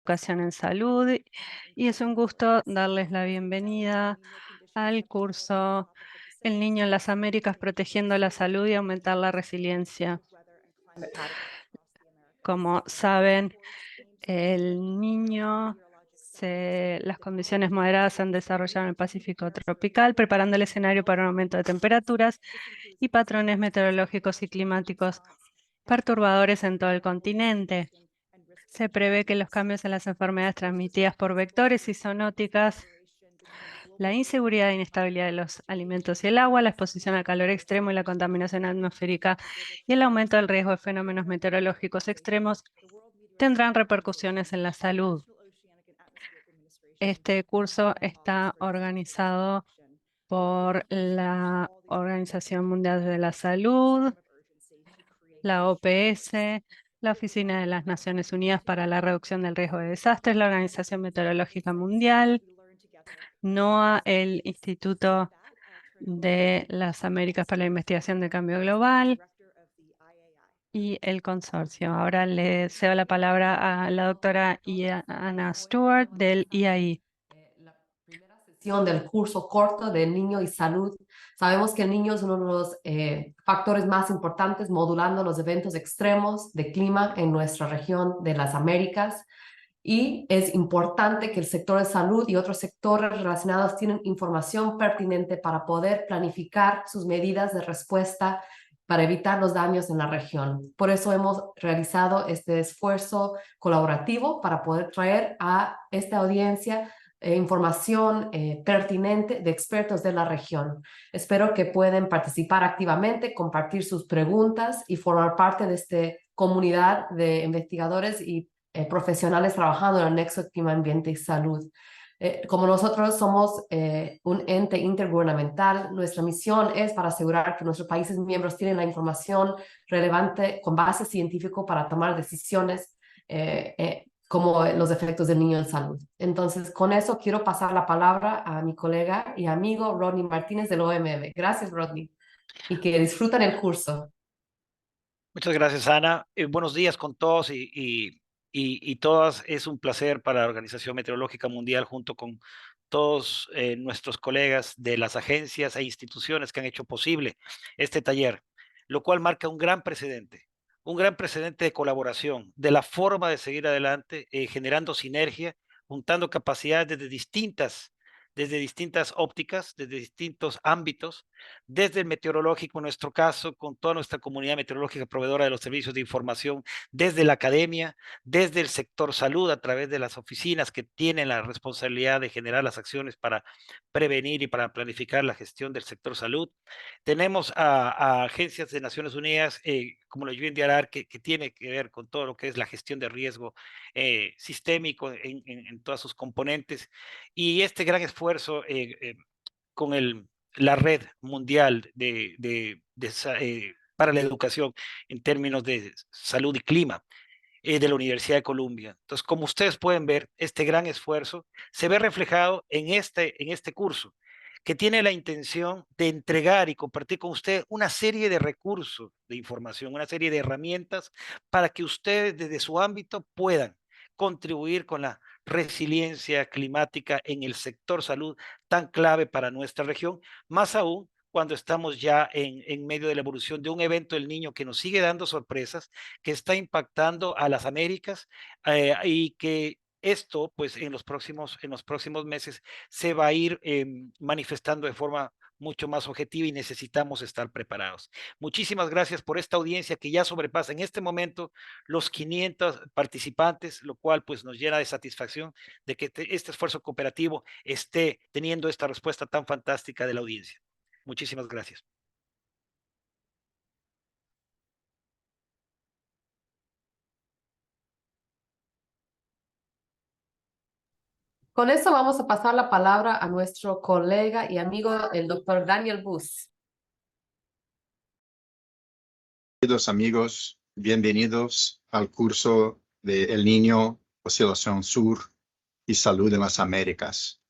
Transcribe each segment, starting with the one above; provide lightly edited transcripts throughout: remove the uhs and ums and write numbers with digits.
educación en salud y es un gusto darles la bienvenida al curso El niño en las Américas protegiendo la salud y aumentar la resiliencia. Como saben, las condiciones moderadas se han desarrollado en el Pacífico tropical, preparando el escenario para un aumento de temperaturas y patrones meteorológicos y climáticos perturbadores en todo el continente. Se prevé que los cambios en las enfermedades transmitidas por vectores y zoonóticas, la inseguridad e inestabilidad de los alimentos y el agua, la exposición al calor extremo y la contaminación atmosférica y el aumento del riesgo de fenómenos meteorológicos extremos tendrán repercusiones en la salud. Este curso está organizado por la Organización Mundial de la Salud, la OPS, la Oficina de las Naciones Unidas para la Reducción del Riesgo de Desastres, la Organización Meteorológica Mundial, NOAA, el Instituto de las Américas para la Investigación del Cambio Global y el consorcio. Ahora le cedo la palabra a la doctora Anna Stewart del IAI. Del curso corto de Niño y Salud. Sabemos que el niño es uno de los factores más importantes modulando los eventos extremos de clima en nuestra región de las Américas, y es importante que el sector de salud y otros sectores relacionados tienen información pertinente para poder planificar sus medidas de respuesta para evitar los daños en la región. Por eso hemos realizado este esfuerzo colaborativo para poder traer a esta audiencia información pertinente de expertos de la región. Espero que puedan participar activamente, compartir sus preguntas y formar parte de esta comunidad de investigadores y profesionales trabajando en el nexo de clima, ambiente y salud. Como nosotros somos un ente intergubernamental, nuestra misión es para asegurar que nuestros países miembros tienen la información relevante con base científico para tomar decisiones como los efectos del niño en salud. Entonces, con eso quiero pasar la palabra a mi colega y amigo Rodney Martínez del OMM. Gracias, Rodney, y que disfruten el curso. Muchas gracias, Ana. Buenos días con todos y todas. Es un placer para la Organización Meteorológica Mundial, junto con todos nuestros colegas de las agencias e instituciones que han hecho posible este taller, lo cual marca un gran precedente de colaboración, de la forma de seguir adelante, generando sinergia, juntando capacidades desde distintas ópticas, desde distintos ámbitos, desde el meteorológico, en nuestro caso, con toda nuestra comunidad meteorológica proveedora de los servicios de información, desde la academia, desde el sector salud, a través de las oficinas que tienen la responsabilidad de generar las acciones para prevenir y para planificar la gestión del sector salud. Tenemos a agencias de Naciones Unidas, como la UNDRR, que tiene que ver con todo lo que es la gestión de riesgo sistémico en todas sus componentes, y este gran esfuerzo con la red mundial para la educación en términos de salud y clima de la Universidad de Columbia. Entonces, como ustedes pueden ver, este gran esfuerzo se ve reflejado en este curso, que tiene la intención de entregar y compartir con usted una serie de recursos de información, una serie de herramientas para que ustedes desde su ámbito puedan contribuir con la resiliencia climática en el sector salud, tan clave para nuestra región, más aún cuando estamos ya en medio de la evolución de un evento del Niño que nos sigue dando sorpresas, que está impactando a las Américas, y que esto, pues en los próximos meses se va a ir manifestando de forma mucho más objetiva, y necesitamos estar preparados. Muchísimas gracias por esta audiencia que ya sobrepasa en este momento los 500 participantes, lo cual pues nos llena de satisfacción de que este esfuerzo cooperativo esté teniendo esta respuesta tan fantástica de la audiencia. Muchísimas gracias. Con eso vamos a pasar la palabra a nuestro colega y amigo, el doctor Daniel Bus. Queridos amigos, bienvenidos al curso de El Niño, Oscilación Sur y Salud en las Américas.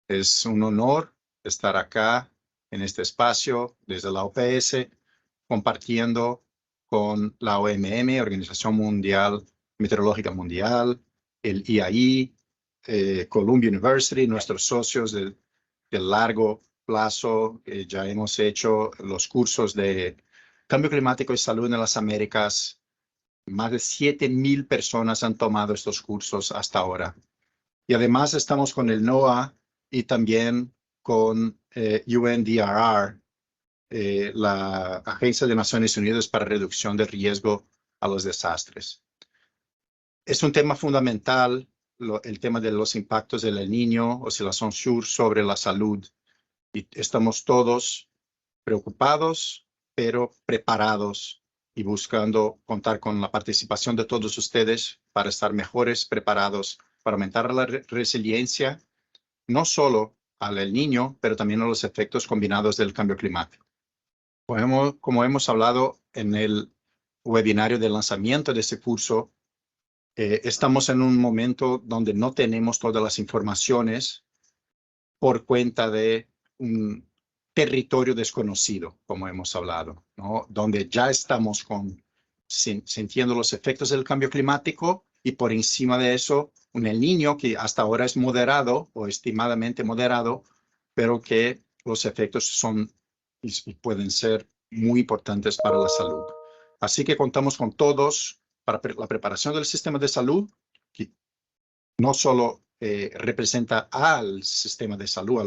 Es un honor estar acá en este espacio desde la OPS, compartiendo con la OMM, Organización Meteorológica Mundial, el IAI, Columbia University, nuestros socios de largo plazo. Ya hemos hecho los cursos de cambio climático y salud en las Américas. Más de 7,000 personas han tomado estos cursos hasta ahora. Y además estamos con el NOAA y también con UNDRR, la Agencia de Naciones Unidas para Reducción de Riesgo a los Desastres. Es un tema fundamental, el tema de los impactos del El Niño, oscilación sur sobre la salud. Y estamos todos preocupados, pero preparados y buscando contar con la participación de todos ustedes para estar mejores preparados, para aumentar la resiliencia, no solo al El Niño, pero también a los efectos combinados del cambio climático. Como hemos hablado en el webinario de lanzamiento de este curso, estamos en un momento donde no tenemos todas las informaciones por cuenta de un territorio desconocido, como hemos hablado, ¿no? Donde ya estamos sintiendo los efectos del cambio climático y por encima de eso, un El Niño que hasta ahora es moderado o estimadamente moderado, pero que los efectos son y pueden ser muy importantes para la salud. Así que contamos con todos para la preparación del sistema de salud, que no solo representa al sistema de salud,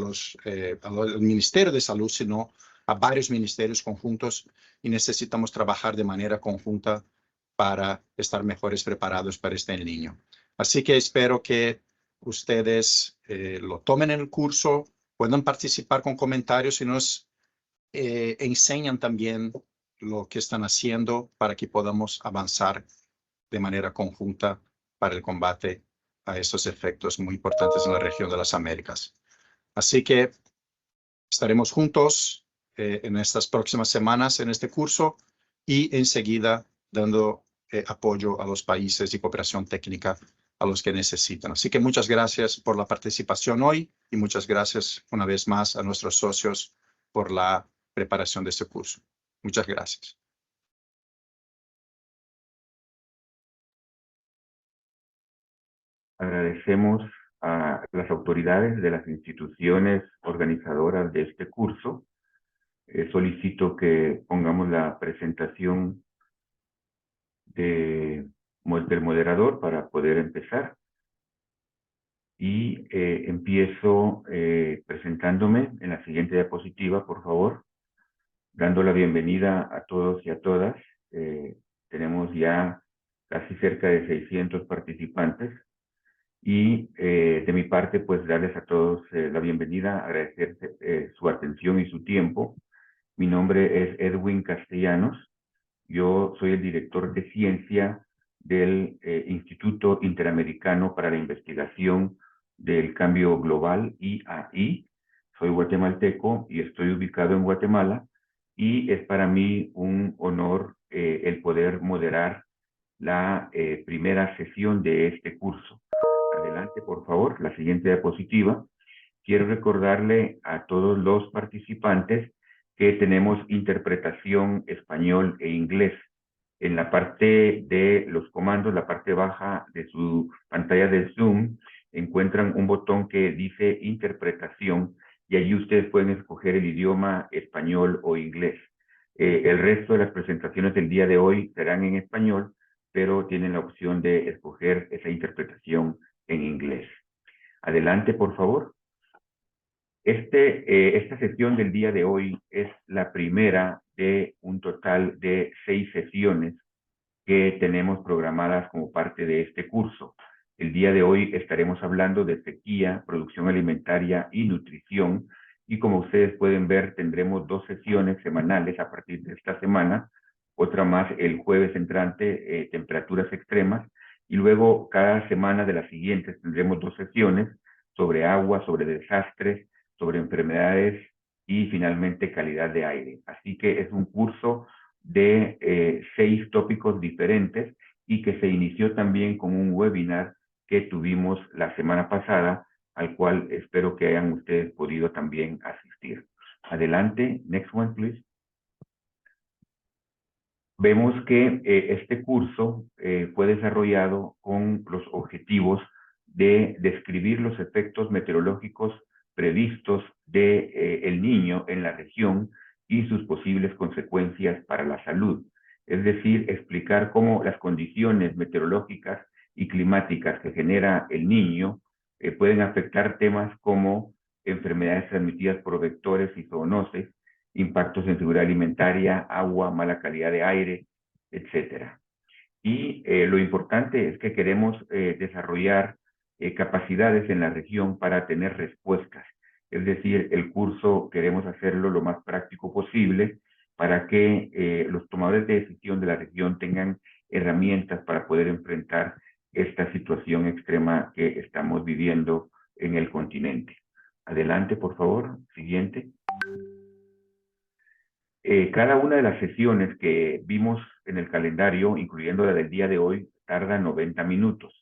al Ministerio de Salud, sino a varios ministerios conjuntos, y necesitamos trabajar de manera conjunta para estar mejores preparados para este El Niño. Así que espero que ustedes lo tomen en el curso, puedan participar con comentarios y nos enseñan también lo que están haciendo para que podamos avanzar de manera conjunta para el combate a estos efectos muy importantes en la región de las Américas. Así que estaremos juntos en estas próximas semanas en este curso y enseguida dando apoyo a los países y cooperación técnica a los que necesitan. Así que muchas gracias por la participación hoy y muchas gracias una vez más a nuestros socios por la preparación de este curso. Muchas gracias. Agradecemos a las autoridades de las instituciones organizadoras de este curso. Solicito que pongamos la presentación del moderador para poder empezar. Y empiezo presentándome en la siguiente diapositiva, por favor, dando la bienvenida a todos y a todas. Tenemos ya casi cerca de 600 participantes. Y de mi parte, pues darles a todos la bienvenida, agradecer su atención y su tiempo. Mi nombre es Edwin Castellanos. Yo soy el director de ciencia del Instituto Interamericano para la Investigación del Cambio Global, IAI. Soy guatemalteco y estoy ubicado en Guatemala. Y es para mí un honor el poder moderar la primera sesión de este curso. Adelante, por favor, la siguiente diapositiva. Quiero recordarle a todos los participantes que tenemos interpretación español e inglés. En la parte de los comandos, la parte baja de su pantalla de Zoom, encuentran un botón que dice interpretación y allí ustedes pueden escoger el idioma español o inglés. El resto de las presentaciones del día de hoy serán en español, pero tienen la opción de escoger esa interpretación en inglés. Adelante, por favor. Esta sesión del día de hoy es la primera de un total de 6 sesiones que tenemos programadas como parte de este curso. El día de hoy estaremos hablando de sequía, producción alimentaria y nutrición. Y como ustedes pueden ver, tendremos 2 sesiones semanales a partir de esta semana, otra más el jueves entrante, temperaturas extremas, y luego cada semana de las siguientes tendremos 2 sesiones sobre agua, sobre desastres, sobre enfermedades y finalmente calidad de aire. Así que es un curso de 6 tópicos diferentes y que se inició también con un webinar que tuvimos la semana pasada, al cual espero que hayan ustedes podido también asistir. Adelante, next one, please. vemos que este curso fue desarrollado con los objetivos de describir los efectos meteorológicos previstos de el niño en la región y sus posibles consecuencias para la salud. Es decir, explicar cómo las condiciones meteorológicas y climáticas que genera el niño pueden afectar temas como enfermedades transmitidas por vectores y zoonoses, impactos en seguridad alimentaria, agua, mala calidad de aire, etcétera. Y lo importante es que queremos desarrollar capacidades en la región para tener respuestas. Es decir, el curso queremos hacerlo lo más práctico posible para que los tomadores de decisión de la región tengan herramientas para poder enfrentar esta situación extrema que estamos viviendo en el continente. Adelante, por favor. Siguiente. Cada una de las sesiones que vimos en el calendario, incluyendo la del día de hoy, tarda 90 minutos.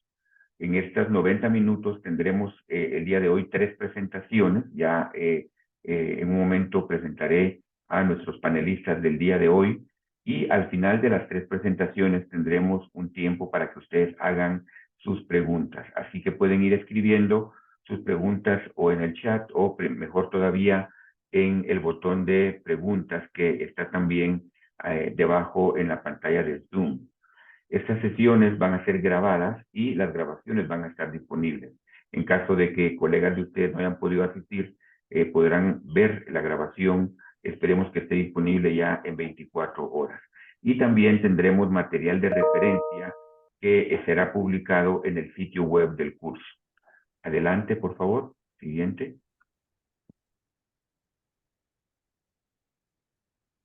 En estas 90 minutos tendremos el día de hoy 3 presentaciones. Ya en un momento presentaré a nuestros panelistas del día de hoy y al final de las 3 presentaciones tendremos un tiempo para que ustedes hagan sus preguntas. Así que pueden ir escribiendo sus preguntas o en el chat o mejor todavía en el botón de preguntas que está también debajo en la pantalla de Zoom. Estas sesiones van a ser grabadas y las grabaciones van a estar disponibles. En caso de que colegas de ustedes no hayan podido asistir, podrán ver la grabación. Esperemos que esté disponible ya en 24 horas. Y también tendremos material de referencia que será publicado en el sitio web del curso. Adelante, por favor. Siguiente.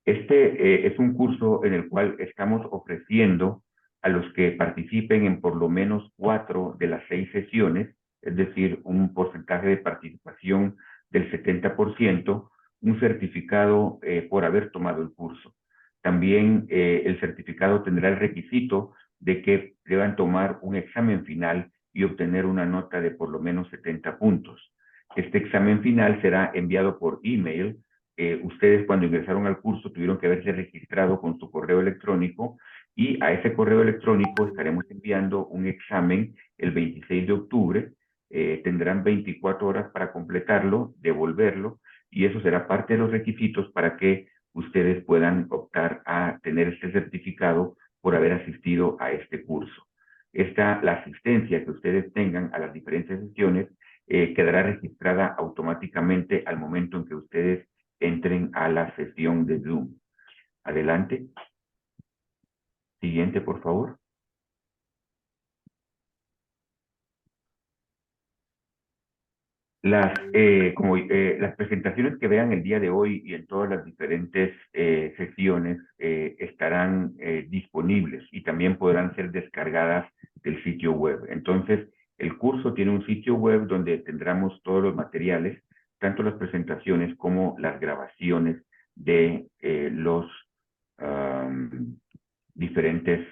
Este es un curso en el cual estamos ofreciendo a los que participen en por lo menos 4 de las 6 sesiones, es decir, un porcentaje de participación del 70%, un certificado por haber tomado el curso. También el certificado tendrá el requisito de que deban tomar un examen final y obtener una nota de por lo menos 70 puntos. Este examen final será enviado por email. Ustedes cuando ingresaron al curso tuvieron que haberse registrado con su correo electrónico y a ese correo electrónico estaremos enviando un examen el 26 de octubre. Tendrán 24 horas para completarlo, devolverlo y eso será parte de los requisitos para que ustedes puedan optar a tener este certificado por haber asistido a este curso. La asistencia que ustedes tengan a las diferentes sesiones quedará registrada automáticamente al momento en que ustedes entren a la sesión de Zoom. Adelante. Siguiente, por favor. Las presentaciones que vean el día de hoy y en todas las diferentes sesiones estarán disponibles y también podrán ser descargadas del sitio web. Entonces, el curso tiene un sitio web donde tendremos todos los materiales, tanto las presentaciones como las grabaciones de los diferentes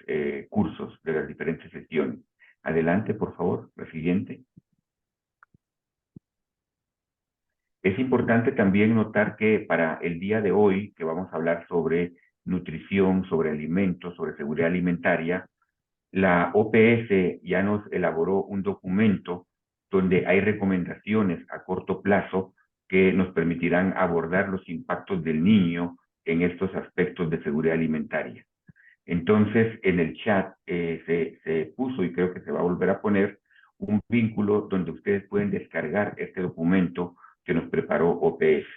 cursos, de las diferentes sesiones. Adelante, por favor, la siguiente. Es importante también notar que para el día de hoy, que vamos a hablar sobre nutrición, sobre alimentos, sobre seguridad alimentaria, la OPS ya nos elaboró un documento donde hay recomendaciones a corto plazo que nos permitirán abordar los impactos del niño en estos aspectos de seguridad alimentaria. Entonces, en el chat se puso, y creo que se va a volver a poner, un vínculo donde ustedes pueden descargar este documento que nos preparó OPS.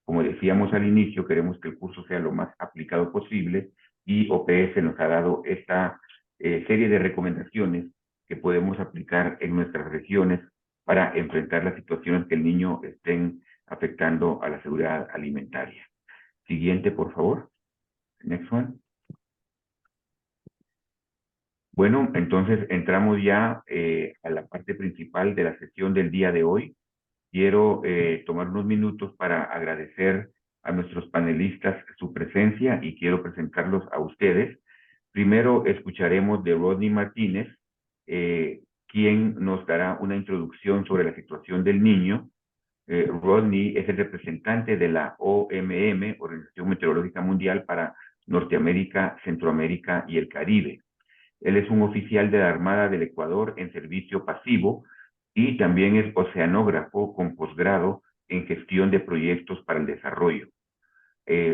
Como decíamos al inicio, queremos que el curso sea lo más aplicado posible y OPS nos ha dado esta serie de recomendaciones que podemos aplicar en nuestras regiones para enfrentar las situaciones que el niño estén afectando a la seguridad alimentaria. Siguiente, por favor. Next one. Bueno, entonces entramos ya a la parte principal de la sesión del día de hoy. Quiero tomar unos minutos para agradecer a nuestros panelistas su presencia y quiero presentarlos a ustedes. Primero escucharemos de Rodney Martínez, quien nos dará una introducción sobre la situación del niño. Rodney es el representante de la OMM, Organización Meteorológica Mundial, para Norteamérica, Centroamérica y el Caribe. Él es un oficial de la Armada del Ecuador en servicio pasivo y también es oceanógrafo con posgrado en gestión de proyectos para el desarrollo.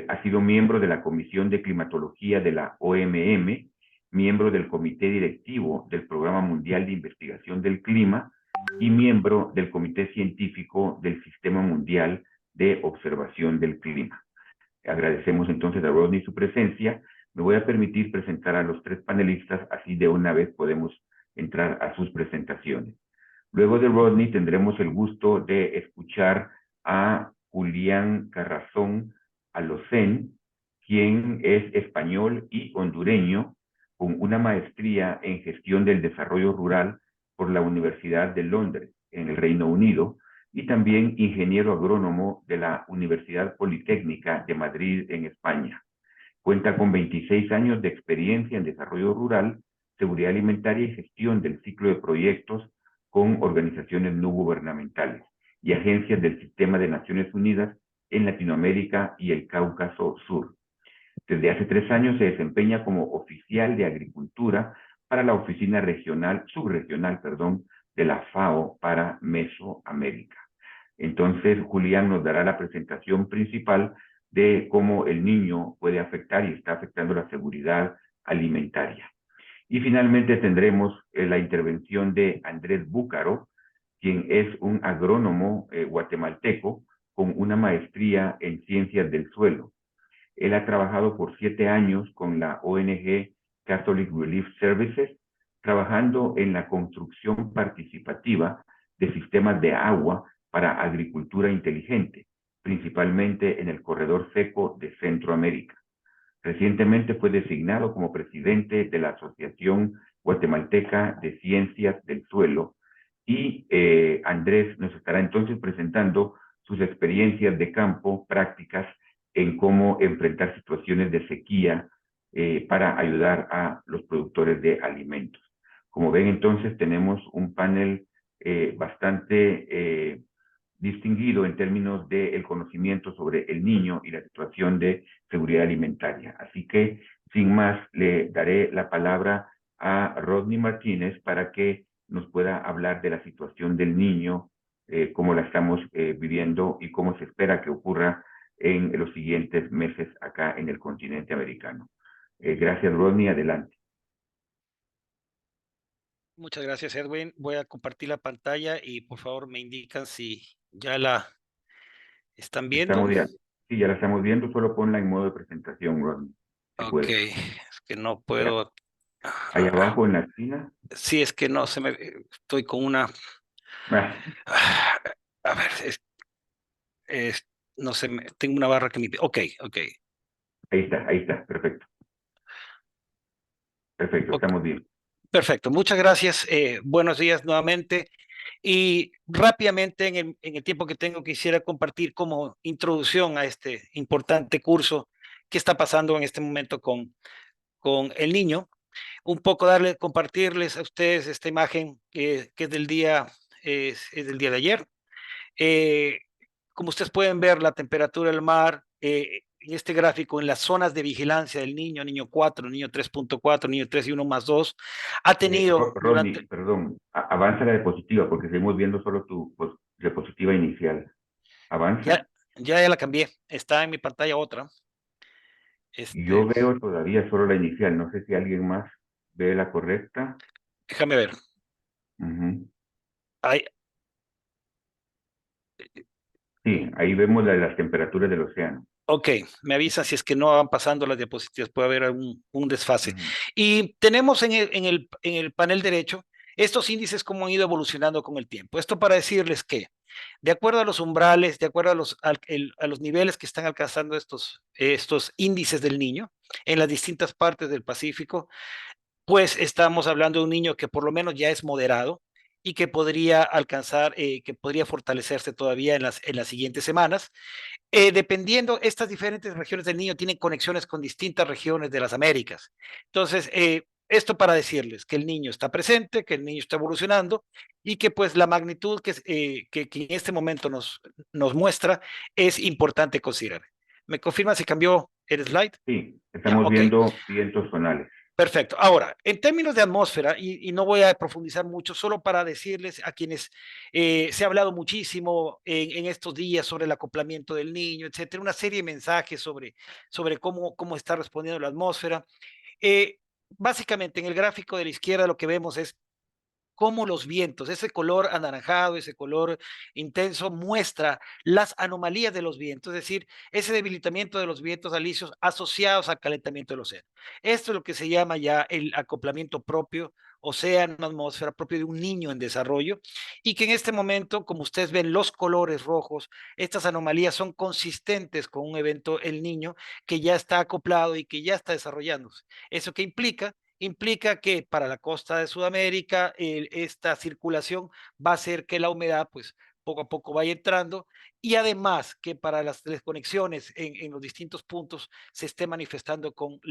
Ha sido miembro de la Comisión de Climatología de la OMM, miembro del Comité Directivo del Programa Mundial de Investigación del Clima y miembro del Comité Científico del Sistema Mundial de Observación del Clima. Agradecemos entonces a Rodney su presencia. Me voy a permitir presentar a los tres panelistas, así de una vez podemos entrar a sus presentaciones. Luego de Rodney tendremos el gusto de escuchar a Julián Carrazón Alocén, quien es español y hondureño, con una maestría en gestión del desarrollo rural por la Universidad de Londres, en el Reino Unido, y también ingeniero agrónomo de la Universidad Politécnica de Madrid, en España. Cuenta con 26 años de experiencia en desarrollo rural, seguridad alimentaria y gestión del ciclo de proyectos con organizaciones no gubernamentales y agencias del Sistema de Naciones Unidas en Latinoamérica y el Cáucaso Sur. Desde hace 3 años se desempeña como oficial de agricultura para la oficina subregional, de la FAO para Mesoamérica. Entonces, Julián nos dará la presentación principal de cómo el niño puede afectar y está afectando la seguridad alimentaria. Y finalmente tendremos la intervención de Andrés Búcaro, quien es un agrónomo guatemalteco con una maestría en ciencias del suelo. Él ha trabajado por 7 años con la ONG Catholic Relief Services, trabajando en la construcción participativa de sistemas de agua para agricultura inteligente, principalmente en el corredor seco de Centroamérica. Recientemente fue designado como presidente de la Asociación Guatemalteca de Ciencias del Suelo y Andrés nos estará entonces presentando sus experiencias de campo, prácticas en cómo enfrentar situaciones de sequía para ayudar a los productores de alimentos. Como ven, entonces tenemos un panel bastante distinguido en términos del conocimiento sobre el niño y la situación de seguridad alimentaria. Así que, sin más, le daré la palabra a Rodney Martínez para que nos pueda hablar de la situación del niño, cómo la estamos viviendo y cómo se espera que ocurra en los siguientes meses acá en el continente americano. Gracias, Rodney. Adelante. Muchas gracias, Edwin. Voy a compartir la pantalla y por favor me indican si ya la están viendo. Sí, ya la estamos viendo. Solo ponla en modo de presentación, Rodney. Si Ok, puedes. es que no puedo. Ahí abajo en la esquina. Sí, es que no, estoy con una. A ver, no sé, tengo una barra que me. Ok. Ahí está, perfecto. Perfecto, Ok, estamos bien. perfecto, muchas gracias. Buenos días nuevamente. Y rápidamente, en el tiempo que tengo, quisiera compartir como introducción a este importante curso que está pasando en este momento con el niño. Un poco compartirles a ustedes esta imagen que es del día, es del día de ayer. Como ustedes pueden ver, la temperatura del mar en este gráfico, en las zonas de vigilancia del niño 4, niño 3.4, niño 3 y 1 más 2, ha tenido Rodney, perdón, avanza la diapositiva porque seguimos viendo solo tu diapositiva inicial. Avanza. Ya la cambié, está en mi pantalla otra. Yo veo todavía solo la inicial, no sé si alguien más ve la correcta. Déjame ver. Ahí, sí, ahí vemos las temperaturas del océano. ok, me avisan si es que no van pasando las diapositivas, puede haber un desfase. Y tenemos en el panel derecho estos índices cómo han ido evolucionando con el tiempo. Esto para decirles que, de acuerdo a los umbrales, de acuerdo a los niveles que están alcanzando estos índices del niño en las distintas partes del Pacífico, pues estamos hablando de un niño que por lo menos ya es moderado y que podría alcanzar, que podría fortalecerse todavía en las siguientes semanas. Dependiendo, estas diferentes regiones del niño tienen conexiones con distintas regiones de las Américas. Entonces, esto para decirles que el niño está presente, que el niño está evolucionando y que pues la magnitud que en este momento nos muestra es importante considerar. ¿Me confirma si cambió el slide. Sí, estamos ok. viendo vientos zonales. Perfecto. Ahora, en términos de atmósfera, y no voy a profundizar mucho, solo para decirles a quienes se ha hablado muchísimo en estos días sobre el acoplamiento del niño, etcétera, una serie de mensajes sobre cómo está respondiendo la atmósfera. Básicamente, en el gráfico de la izquierda lo que vemos es cómo los vientos, ese color anaranjado, ese color intenso, muestra las anomalías de los vientos, es decir, ese debilitamiento de los vientos alisios asociados al calentamiento del océano. Esto es lo que se llama ya el acoplamiento propio, océano-atmósfera, propio de un niño en desarrollo, y que en este momento, como ustedes ven, los colores rojos, estas anomalías son consistentes con un evento, el niño, que ya está acoplado y que ya está desarrollándose. ¿Eso qué implica? Implica que para la costa de Sudamérica esta circulación va a hacer que la humedad pues poco a poco vaya entrando y además que para las desconexiones en los distintos puntos se esté manifestando con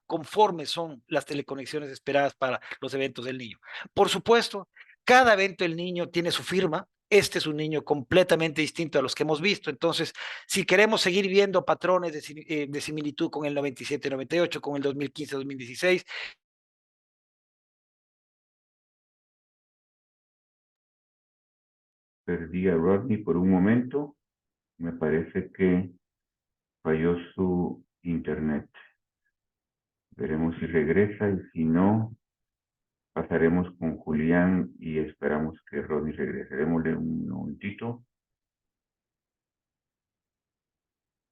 conforme son las teleconexiones esperadas para los eventos del niño. Por supuesto, cada evento del niño tiene su firma. Este es un niño completamente distinto a los que hemos visto. Entonces, si queremos seguir viendo patrones de similitud con el 97-98, con el 2015-2016, Perdí a Rodney por un momento. Me parece que falló su internet. Veremos si regresa y si no, pasaremos con Julián y esperamos que Rodney regrese. Démosle un momentito.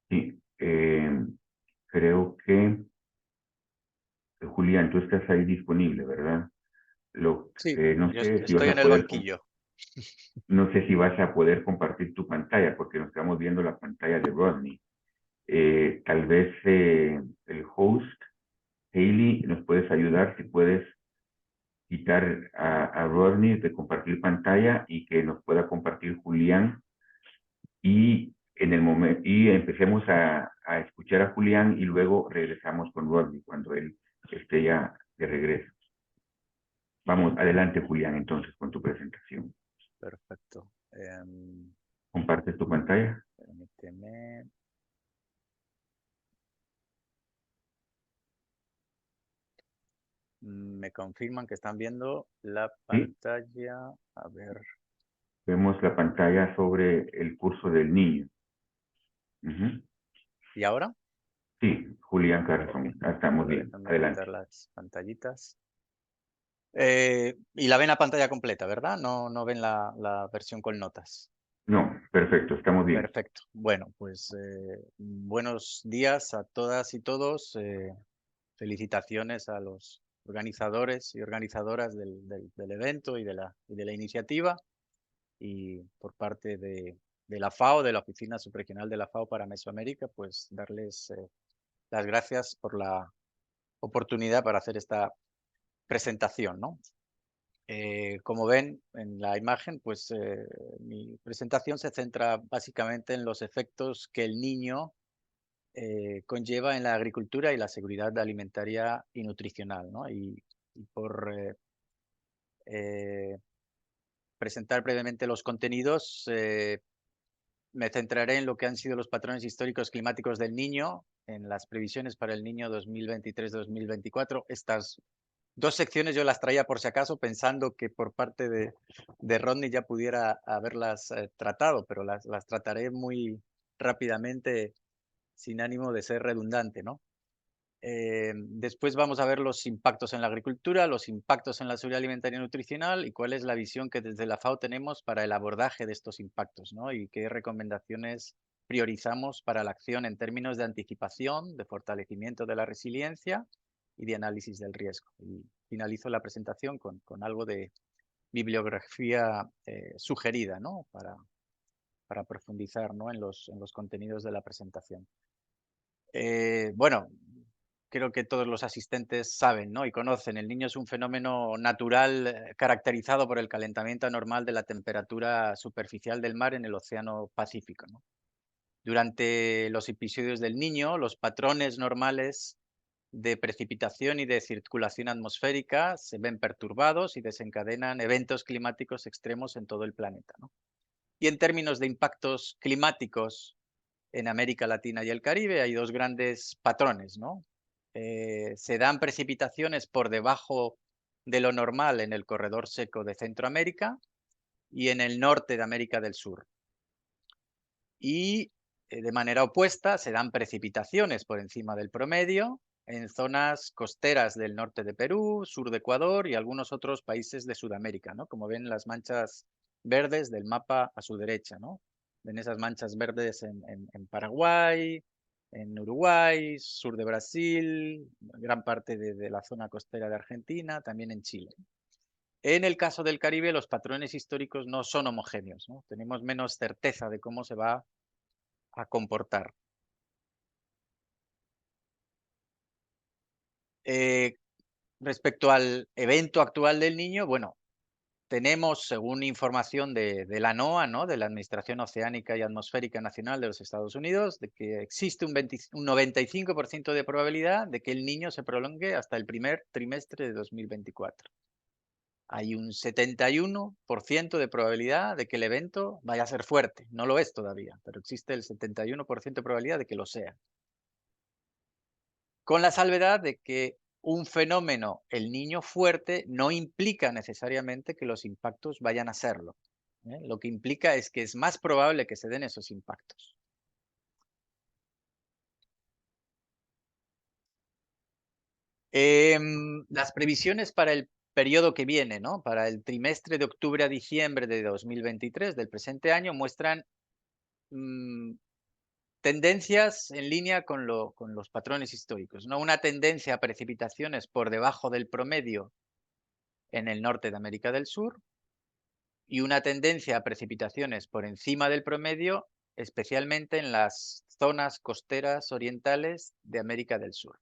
Sí, creo que Julián, tú estás ahí disponible, ¿verdad? Sí, No yo sé si vas estoy a en el poder, banquillo. no sé si vas a poder compartir tu pantalla porque nos estamos viendo la pantalla de Rodney. Tal vez el host, Hailey, nos puedes ayudar si puedes quitar a Rodney de compartir pantalla y que nos pueda compartir Julián y en el momento y empecemos a escuchar a Julián y luego regresamos con Rodney cuando él esté ya de regreso. Vamos, adelante Julián entonces con tu presentación. Perfecto. ¿Compartes tu pantalla? Permíteme. Me confirman que están viendo la Sí. pantalla. A ver. Vemos la pantalla sobre el curso del niño. ¿Y ahora? Sí, Julián Carrazón. Estamos bien. Déjame Adelante. quitar las pantallitas. Y la ven a pantalla completa, ¿verdad? No ven la versión con notas. No, perfecto, estamos bien. Perfecto. Bueno, pues buenos días a todas y todos. Felicitaciones a los organizadores y organizadoras del evento y de la iniciativa. Y por parte de la FAO, de la Oficina Subregional de la FAO para Mesoamérica, pues darles las gracias por la oportunidad para hacer esta presentación, ¿no? Como ven en la imagen, pues mi presentación se centra básicamente en los efectos que el niño conlleva en la agricultura y la seguridad alimentaria y nutricional, ¿no? Y por presentar brevemente los contenidos, me centraré en lo que han sido los patrones históricos climáticos del niño, en las previsiones para el niño 2023-2024. Estas dos secciones yo las traía por si acaso, pensando que por parte de Rodney ya pudiera haberlas tratado, pero las trataré muy rápidamente sin ánimo de ser redundante, ¿no? Después vamos a ver los impactos en la agricultura, los impactos en la seguridad alimentaria y nutricional y cuál es la visión que desde la FAO tenemos para el abordaje de estos impactos, ¿no? Y qué recomendaciones priorizamos para la acción en términos de anticipación, de fortalecimiento de la resiliencia y de análisis del riesgo. Y finalizo la presentación con algo de bibliografía sugerida, ¿no? Para profundizar, ¿no? en los contenidos de la presentación. Bueno, creo que todos los asistentes saben, ¿no? Y conocen, el niño es un fenómeno natural caracterizado por el calentamiento anormal de la temperatura superficial del mar en el Océano Pacífico, ¿no? Durante los episodios del niño, los patrones normales de precipitación y de circulación atmosférica se ven perturbados y desencadenan eventos climáticos extremos en todo el planeta, ¿no? Y en términos de impactos climáticos en América Latina y el Caribe hay dos grandes patrones, ¿no? Se dan precipitaciones por debajo de lo normal en el corredor seco de Centroamérica y en el norte de América del Sur. Y de manera opuesta se dan precipitaciones por encima del promedio en zonas costeras del norte de Perú, sur de Ecuador y algunos otros países de Sudamérica, ¿no? Como ven las manchas verdes del mapa a su derecha, ¿no? Ven esas manchas verdes en Paraguay, en Uruguay, sur de Brasil, gran parte de la zona costera de Argentina, también en Chile. En el caso del Caribe, los patrones históricos no son homogéneos, ¿no? Tenemos menos certeza de cómo se va a comportar. Respecto al evento actual del Niño, bueno, tenemos, según información de la NOAA, ¿no? De la Administración Oceánica y Atmosférica Nacional de los Estados Unidos, de que existe un 95% de probabilidad de que el Niño se prolongue hasta el primer trimestre de 2024. Hay un 71% de probabilidad de que el evento vaya a ser fuerte. No lo es todavía, pero existe el 71% de probabilidad de que lo sea. Con la salvedad de que un fenómeno, el Niño fuerte, no implica necesariamente que los impactos vayan a serlo. Lo que implica es que es más probable que se den esos impactos. Las previsiones para el periodo que viene, ¿no? Para el trimestre de octubre a diciembre de 2023 del presente año muestran tendencias en línea con los patrones históricos, ¿no? Una tendencia a precipitaciones por debajo del promedio en el norte de América del Sur y una tendencia a precipitaciones por encima del promedio, especialmente en las zonas costeras orientales de América del Sur.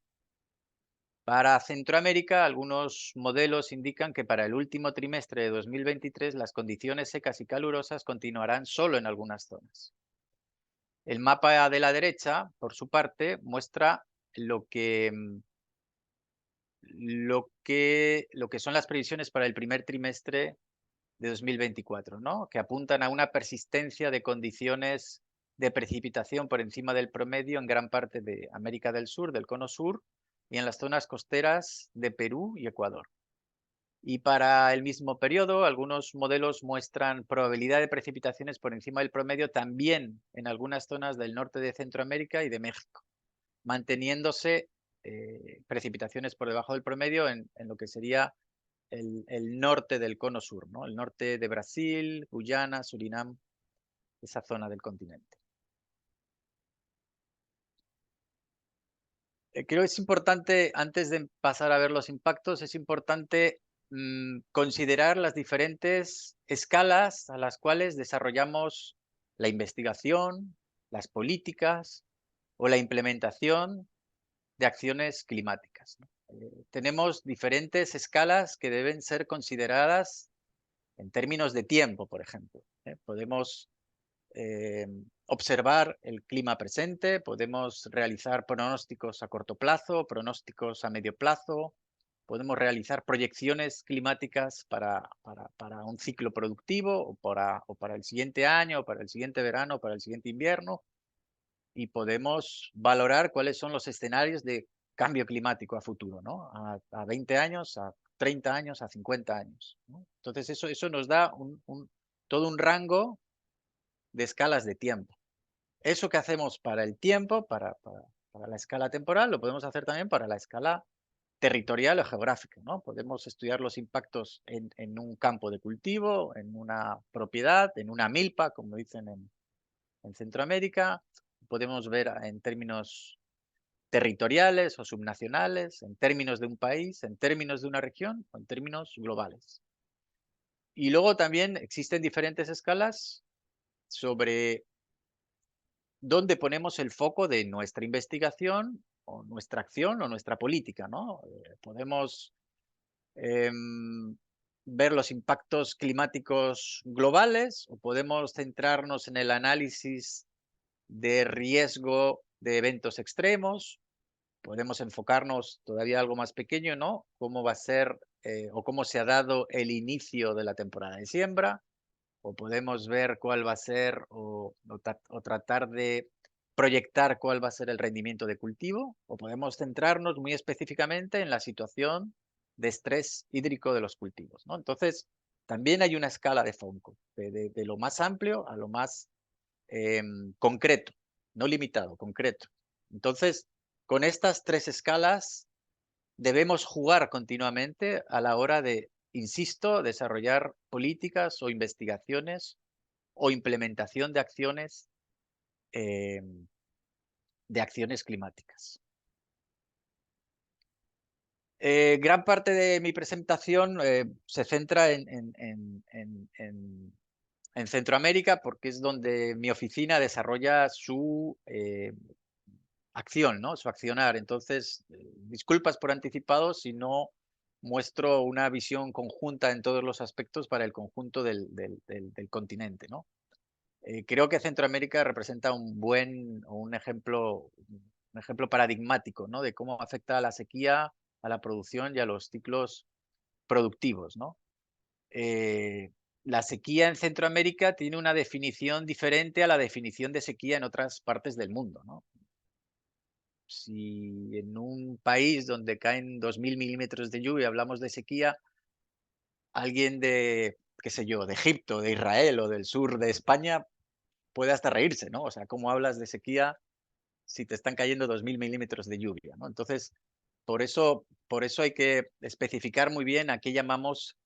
Para Centroamérica, algunos modelos indican que para el último trimestre de 2023 las condiciones secas y calurosas continuarán solo en algunas zonas. El mapa de la derecha, por su parte, muestra lo que son las previsiones para el primer trimestre de 2024, ¿no? Que apuntan a una persistencia de condiciones de precipitación por encima del promedio en gran parte de América del Sur, del Cono Sur, y en las zonas costeras de Perú y Ecuador. Y para el mismo periodo, algunos modelos muestran probabilidad de precipitaciones por encima del promedio también en algunas zonas del norte de Centroamérica y de México, manteniéndose precipitaciones por debajo del promedio en lo que sería el norte del cono sur, ¿no? El norte de Brasil, Guyana, Surinam, esa zona del continente. Creo que es importante, antes de pasar a ver los impactos, es importante considerar las diferentes escalas a las cuales desarrollamos la investigación, las políticas o la implementación de acciones climáticas, ¿no? Tenemos diferentes escalas que deben ser consideradas en términos de tiempo, por ejemplo. Podemos observar el clima presente, podemos realizar pronósticos a corto plazo, pronósticos a medio plazo, podemos realizar proyecciones climáticas para un ciclo productivo o para el siguiente año, o para el siguiente verano, o para el siguiente invierno, y podemos valorar cuáles son los escenarios de cambio climático a futuro, ¿no? A 20 años, a 30 años, a 50 años, ¿no? Entonces eso nos da todo un rango de escalas de tiempo. Eso que hacemos para el tiempo, para la escala temporal, lo podemos hacer también para la escala territorial o geográfica, ¿no? Podemos estudiar los impactos en un campo de cultivo, en una propiedad, en una milpa, como dicen en Centroamérica. Podemos ver en términos territoriales o subnacionales, en términos de un país, en términos de una región o en términos globales. Y luego también existen diferentes escalas sobre dónde ponemos el foco de nuestra investigación o nuestra acción o nuestra política, ¿no? Podemos ver los impactos climáticos globales o podemos centrarnos en el análisis de riesgo de eventos extremos. Podemos enfocarnos todavía algo más pequeño, ¿no? Cómo va a ser o cómo se ha dado el inicio de la temporada de siembra, o podemos ver cuál va a ser o tratar de proyectar cuál va a ser el rendimiento de cultivo, o podemos centrarnos muy específicamente en la situación de estrés hídrico de los cultivos, ¿no? Entonces, también hay una escala de FONCO, de lo más amplio a lo más concreto, no limitado, concreto. Entonces, con estas tres escalas debemos jugar continuamente a la hora de, insisto, desarrollar políticas o investigaciones o implementación de acciones climáticas. Gran parte de mi presentación se centra en Centroamérica porque es donde mi oficina desarrolla su acción, ¿no? Su accionar. Entonces, disculpas por anticipado si no muestro una visión conjunta en todos los aspectos para el conjunto del continente, ¿no? Creo que Centroamérica representa un ejemplo paradigmático, ¿no? De cómo afecta a la sequía, a la producción y a los ciclos productivos, ¿no? La sequía en Centroamérica tiene una definición diferente a la definición de sequía en otras partes del mundo, ¿no? Si en un país donde caen 2000 milímetros de lluvia hablamos de sequía, alguien de, qué sé yo, de Egipto, de Israel o del sur de España puede hasta reírse, ¿no? O sea, ¿cómo hablas de sequía si te están cayendo 2000 milímetros de lluvia, ¿no? Entonces, por eso hay que especificar muy bien a qué llamamos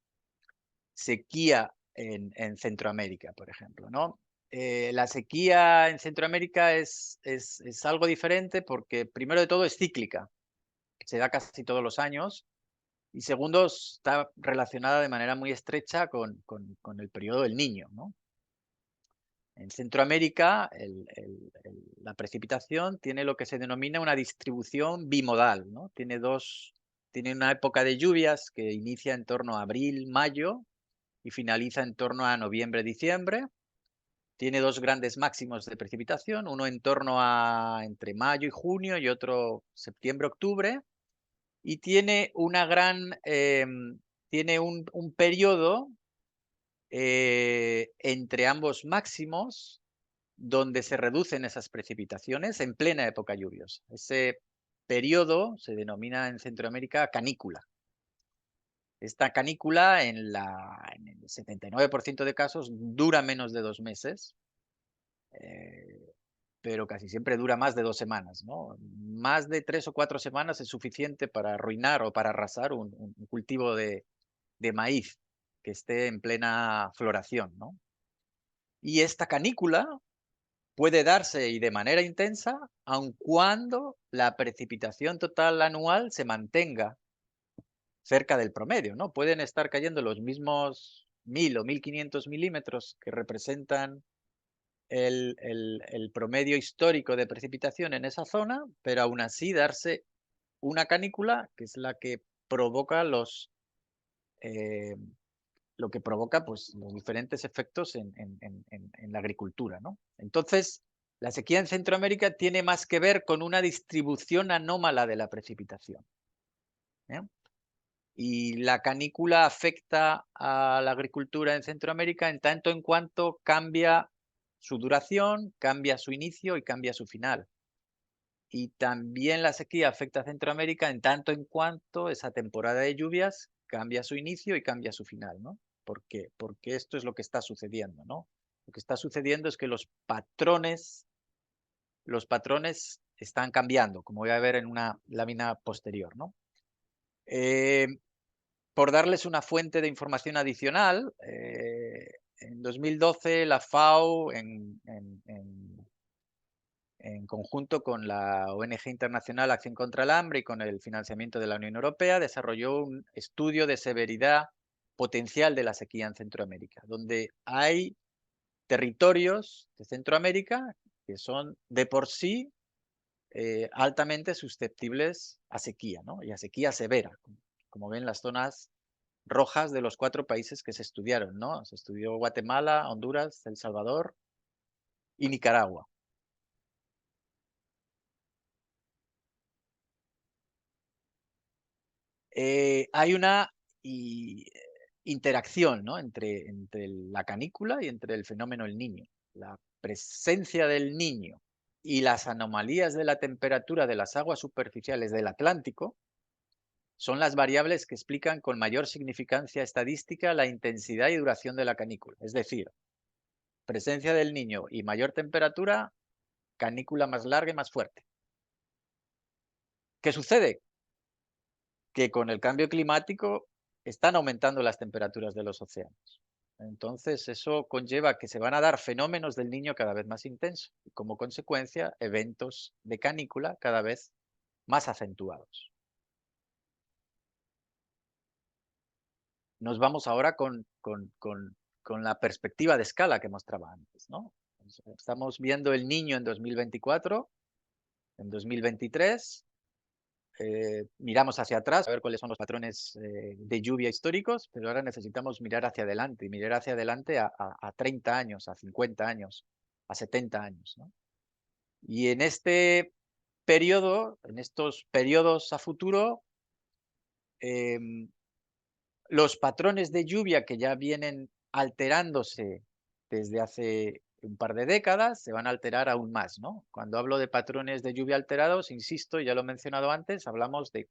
sequía en Centroamérica, por ejemplo, ¿no? La sequía en Centroamérica es algo diferente porque, primero de todo, es cíclica, se da casi todos los años, y segundo, está relacionada de manera muy estrecha con el periodo del Niño, ¿no? En Centroamérica, la precipitación tiene lo que se denomina una distribución bimodal, ¿no? Tiene una época de lluvias que inicia en torno a abril, mayo y finaliza en torno a noviembre, diciembre. Tiene dos grandes máximos de precipitación, uno en torno a entre mayo y junio y otro septiembre, octubre. Y tiene tiene un periodo entre ambos máximos donde se reducen esas precipitaciones en plena época lluviosa. Ese periodo se denomina en Centroamérica canícula. Esta canícula en el 79% de casos dura menos de 2 meses, pero casi siempre dura más de 2 semanas, ¿no? Más de 3 o 4 semanas es suficiente para arruinar o para arrasar un cultivo de maíz que esté en plena floración, ¿no? Y esta canícula puede darse y de manera intensa, aun cuando la precipitación total anual se mantenga cerca del promedio, ¿no? Pueden estar cayendo los mismos 1000 o 1500 milímetros que representan el promedio histórico de precipitación en esa zona, pero aún así darse una canícula que es la que provoca lo que provoca pues, los diferentes efectos en la agricultura, ¿no? Entonces, la sequía en Centroamérica tiene más que ver con una distribución anómala de la precipitación, ¿eh? Y la canícula afecta a la agricultura en Centroamérica en tanto en cuanto cambia su duración, cambia su inicio y cambia su final. Y también la sequía afecta a Centroamérica en tanto en cuanto esa temporada de lluvias cambia su inicio y cambia su final, ¿no? ¿Por qué? Porque esto es lo que está sucediendo, ¿no? Lo que está sucediendo es que los patrones están cambiando, como voy a ver en una lámina posterior, ¿no? Por darles una fuente de información adicional, en 2012 la FAO, en conjunto con la ONG Internacional Acción contra el Hambre y con el financiamiento de la Unión Europea, desarrolló un estudio de severidad potencial de la sequía en Centroamérica, donde hay territorios de Centroamérica que son de por sí altamente susceptibles a sequía, ¿no? Y a sequía severa, como ven las zonas rojas de los 4 países que se estudiaron, ¿no? Se estudió Guatemala, Honduras, El Salvador y Nicaragua. Hay una interacción, ¿no? entre la canícula y entre el fenómeno del Niño. La presencia del Niño y las anomalías de la temperatura de las aguas superficiales del Atlántico son las variables que explican con mayor significancia estadística la intensidad y duración de la canícula. Es decir, presencia del Niño y mayor temperatura, canícula más larga y más fuerte. ¿Qué sucede? Que con el cambio climático están aumentando las temperaturas de los océanos. Entonces, eso conlleva que se van a dar fenómenos del Niño cada vez más intensos y, como consecuencia, eventos de canícula cada vez más acentuados. Nos vamos ahora con la perspectiva de escala que mostraba antes, ¿no? Estamos viendo el Niño en 2024, en 2023, miramos hacia atrás a ver cuáles son los patrones de lluvia históricos, pero ahora necesitamos mirar hacia adelante, y mirar hacia adelante a 30 años, a 50 años, a 70 años, ¿no? Y en este periodo, en estos periodos a futuro, los patrones de lluvia que ya vienen alterándose desde hace un par de décadas se van a alterar aún más, ¿no? Cuando hablo de patrones de lluvia alterados, insisto, ya lo he mencionado antes, hablamos de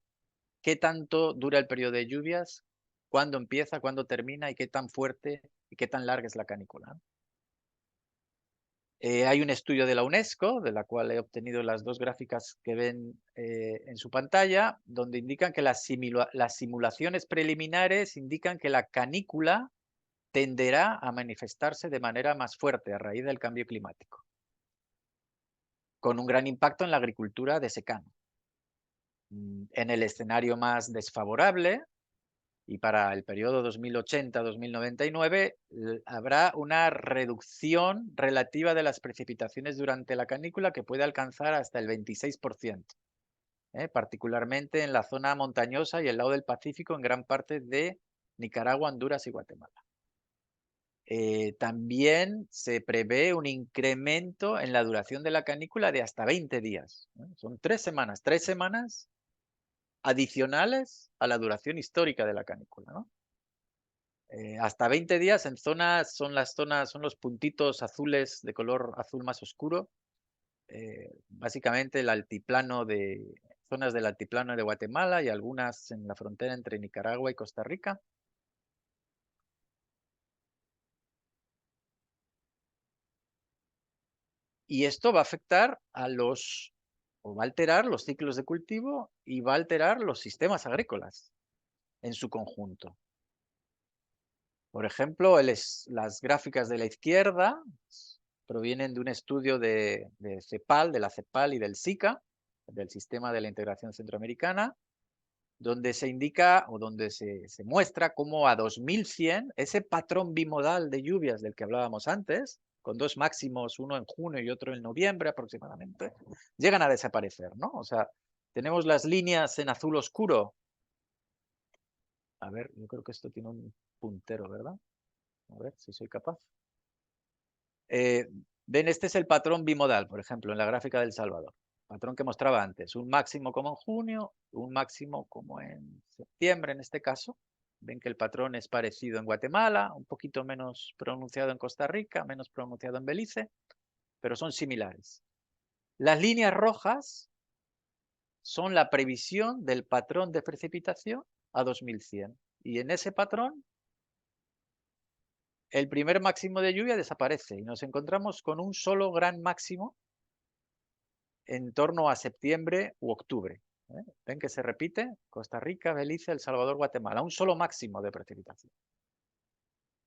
qué tanto dura el periodo de lluvias, cuándo empieza, cuándo termina y qué tan fuerte y qué tan larga es la canícula, ¿no? Hay un estudio de la UNESCO, de la cual he obtenido las dos gráficas que ven en su pantalla, donde indican que las simulaciones preliminares indican que la canícula tenderá a manifestarse de manera más fuerte a raíz del cambio climático, con un gran impacto en la agricultura de secano. En el escenario más desfavorable, y para el periodo 2080-2099 habrá una reducción relativa de las precipitaciones durante la canícula que puede alcanzar hasta el 26%, particularmente en la zona montañosa y el lado del Pacífico en gran parte de Nicaragua, Honduras y Guatemala. También se prevé un incremento en la duración de la canícula de hasta 20 días. Son 3 semanas adicionales a la duración histórica de la canícula, ¿no? Hasta 20 días en zonas, son los puntitos azules de color azul más oscuro, básicamente zonas del altiplano de Guatemala y algunas en la frontera entre Nicaragua y Costa Rica. Y esto va a afectar va a alterar los ciclos de cultivo y va a alterar los sistemas agrícolas en su conjunto. Por ejemplo, las gráficas de la izquierda provienen de un estudio de CEPAL, de la CEPAL y del SICA, del Sistema de la Integración Centroamericana, donde se indica o donde se muestra cómo a 2100 ese patrón bimodal de lluvias del que hablábamos antes, con dos máximos, uno en junio y otro en noviembre aproximadamente, llegan a desaparecer, ¿no? O sea, tenemos las líneas en azul oscuro. A ver, yo creo que esto tiene un puntero, ¿verdad? A ver si soy capaz. Ven, este es el patrón bimodal, por ejemplo, en la gráfica del Salvador. Patrón que mostraba antes, un máximo como en junio, un máximo como en septiembre en este caso. Ven que el patrón es parecido en Guatemala, un poquito menos pronunciado en Costa Rica, menos pronunciado en Belice, pero son similares. Las líneas rojas son la previsión del patrón de precipitación a 2100. Y en ese patrón, el primer máximo de lluvia desaparece y nos encontramos con un solo gran máximo en torno a septiembre u octubre. Ven que se repite Costa Rica, Belice, El Salvador, Guatemala, un solo máximo de precipitación.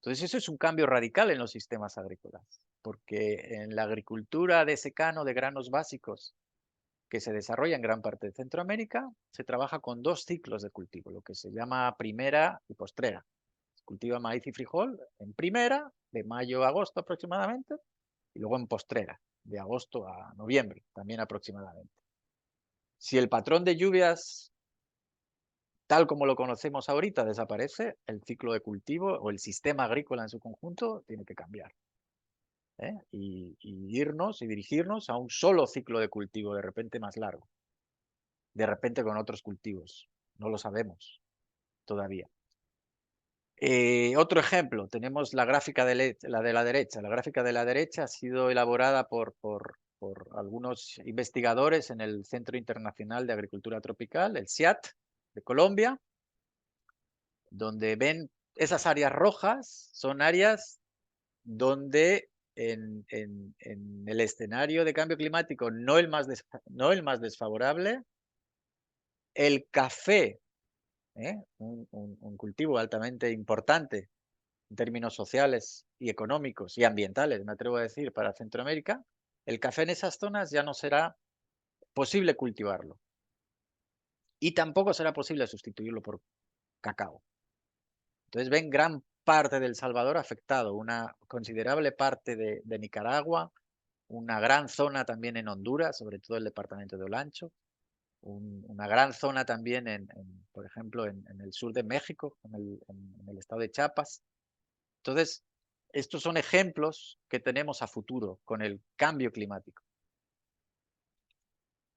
Entonces eso es un cambio radical en los sistemas agrícolas, porque en la agricultura de secano de granos básicos que se desarrolla en gran parte de Centroamérica, se trabaja con dos ciclos de cultivo, lo que se llama primera y postrera. Se cultiva maíz y frijol en primera, de mayo a agosto aproximadamente, y luego en postrera, de agosto a noviembre, también aproximadamente. Si el patrón de lluvias, tal como lo conocemos ahorita, desaparece, el ciclo de cultivo o el sistema agrícola en su conjunto tiene que cambiar. Y irnos y dirigirnos a un solo ciclo de cultivo, de repente más largo. De repente con otros cultivos. No lo sabemos todavía. Otro ejemplo, tenemos la gráfica la de la derecha. La gráfica de la derecha ha sido elaborada por por algunos investigadores en el Centro Internacional de Agricultura Tropical, el CIAT, de Colombia, donde ven esas áreas rojas, son áreas donde en el escenario de cambio climático no el más desfavorable, el café, un cultivo altamente importante en términos sociales y económicos y ambientales, me atrevo a decir, para Centroamérica, el café en esas zonas ya no será posible cultivarlo. Y tampoco será posible sustituirlo por cacao. Entonces ven gran parte del Salvador afectado, una considerable parte de Nicaragua, una gran zona también en Honduras, sobre todo el departamento de Olancho, una gran zona también, por ejemplo, en el sur de México, en el estado de Chiapas. Entonces, estos son ejemplos que tenemos a futuro con el cambio climático.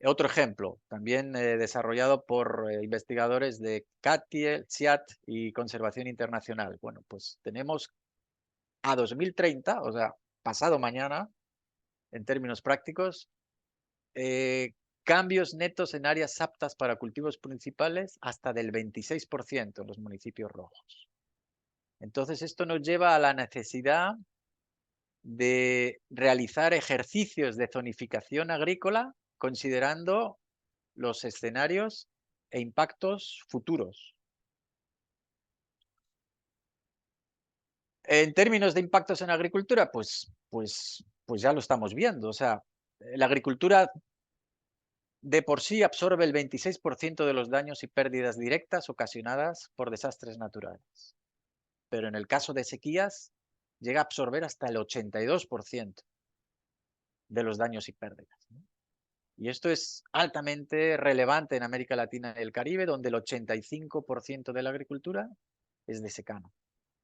Otro ejemplo, también desarrollado por investigadores de CATIE, CIAT y Conservación Internacional. Bueno, pues tenemos a 2030, o sea, pasado mañana, en términos prácticos, cambios netos en áreas aptas para cultivos principales hasta del 26% en los municipios rojos. Entonces, esto nos lleva a la necesidad de realizar ejercicios de zonificación agrícola considerando los escenarios e impactos futuros. En términos de impactos en agricultura, pues ya lo estamos viendo. O sea, la agricultura de por sí absorbe el 26% de los daños y pérdidas directas ocasionadas por desastres naturales. Pero en el caso de sequías, llega a absorber hasta el 82% de los daños y pérdidas, ¿no? Y esto es altamente relevante en América Latina y el Caribe, donde el 85% de la agricultura es de secano.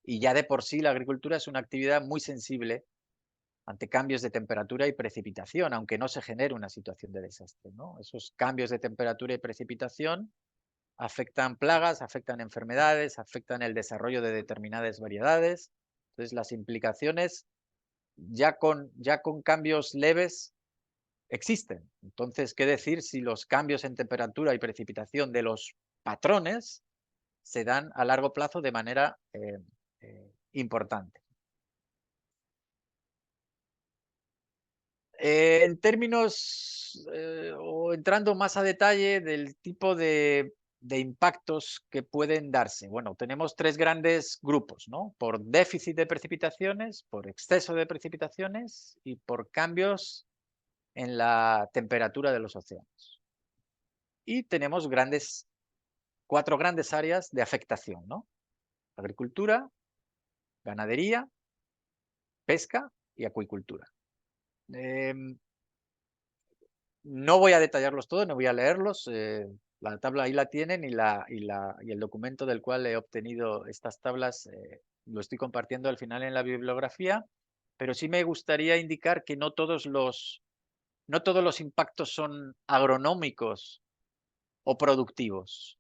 Y ya de por sí la agricultura es una actividad muy sensible ante cambios de temperatura y precipitación, aunque no se genere una situación de desastre, ¿no? Esos cambios de temperatura y precipitación afectan plagas, afectan enfermedades, afectan el desarrollo de determinadas variedades. Entonces, las implicaciones ya con cambios leves existen. Entonces, ¿qué decir si los cambios en temperatura y precipitación de los patrones se dan a largo plazo de manera importante? En términos o entrando más a detalle del tipo de impactos que pueden darse. Bueno, tenemos tres grandes grupos, ¿no? Por déficit de precipitaciones, por exceso de precipitaciones y por cambios en la temperatura de los océanos. Y tenemos cuatro grandes áreas de afectación, ¿no? Agricultura, ganadería, pesca y acuicultura. No voy a detallarlos todos, no voy a leerlos. La tabla ahí la tienen y el documento del cual he obtenido estas tablas lo estoy compartiendo al final en la bibliografía, pero sí me gustaría indicar que no todos los impactos son agronómicos o productivos.